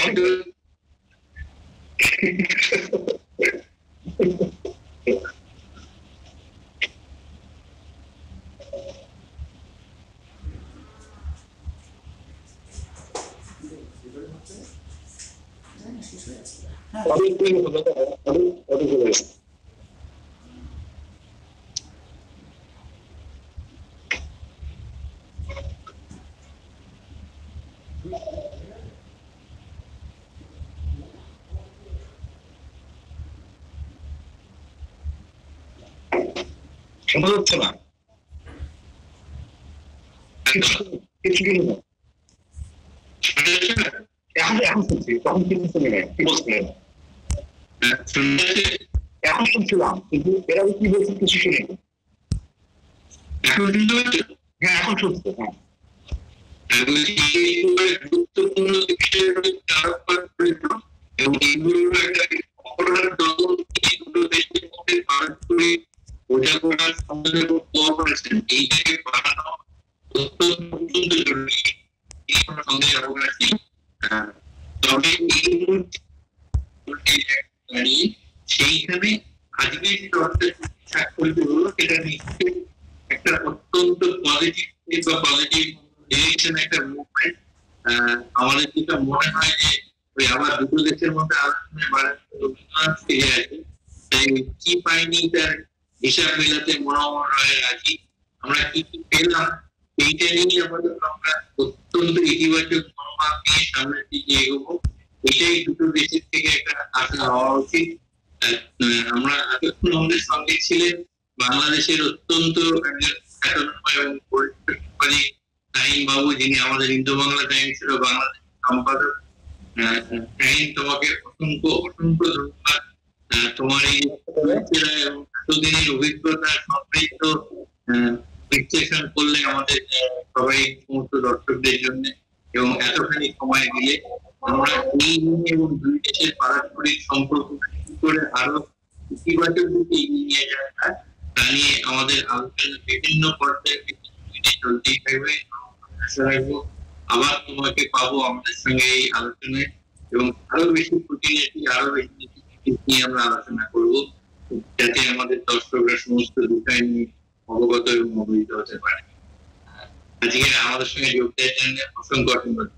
শোনা যাচ্ছে না, কিছু কিন্তু এখন শুনছি, তখন কিছু শুনি নাই, কি বলছিলেন? এখন শুনছিলাম, কিন্তু এরা কি বলছে কিছু শুনি। হ্যাঁ, এখন শুনছি। হ্যাঁ, গুরুত্বপূর্ণ এবং এইগুলোর একটা অপরাধ দমন দুটো দেশের মধ্যে পারস্পরিক বোঝাপড়া সম্বন্ধে করেছেন, এইটাকে বাড়ানো অত্যন্ত জরুরি, এই কোনো সন্দেহ অবকাশ নেই। তবে এই মুহূর্তে দাঁড়িয়ে সেইখানে আজকে যে অর্থনীতি স্বাক্ষরিত হলো সেটা নিশ্চয়ই একটা অত্যন্ত পজিটিভ বা পজিটিভ ডিরেকশন, একটা মুভমেন্ট। আমাদের যেটা মনে হয় যে ওই আবার দুটো দেশের মধ্যে আলোচনায় রবীন্দ্রনাথ ফিরে আসে, তাই কি পাইনি তার হিসাব মেলাতে মনোহর রায় রাজি। আমরা কি কি পেলাম এইটা নিয়ে আমাদের আমরা অত্যন্ত ইতিবাচক মনোভাব নিয়ে সামনের দিকে এগোবো, এটাই দুটো দেশের থেকে একটা আশা হওয়া উচিত। আমরা এতক্ষণ আমাদের সঙ্গে ছিলেন বাংলাদেশের অত্যন্ত একজন খ্যাতনামা এবং পরিচিত তাহিম বাবু, যিনি আমাদের ইন্দো বাংলা টাইমসের বাংলাদেশ সম্পাদক। তাহিম, তোমাকে অসংখ্য অসংখ্য ধন্যবাদ। তোমার এই এতদিনের অভিজ্ঞতা সমৃদ্ধ বিশ্লেষণ করলে আমাদের সবাই সমস্ত দর্শকদের জন্য, এবং এতখানি সময় দিলে আমরা এই এবং দুই দেশের পারস্পরিক সম্পর্ক করে আরো ইতিবাচক দিকে এগিয়ে নিয়ে যাওয়া তা নিয়ে আমাদের আলোচনা বিভিন্ন পর্যায়ে চলতেই থাকবে। আশা রাখবো আবার তোমাকে পাবো আমাদের সঙ্গে এই আলোচনায়, এবং আরো বেশি প্রতিনিধি আরো বেশি নিয়ে আমরা আলোচনা করবো, যাতে আমাদের দর্শকরা সমস্ত বিষয় নিয়ে অবগত এবং অবহিত হতে পারে। আজকে আমাদের সঙ্গে যোগ দেওয়ার জন্য অসংখ্য ধন্যবাদ।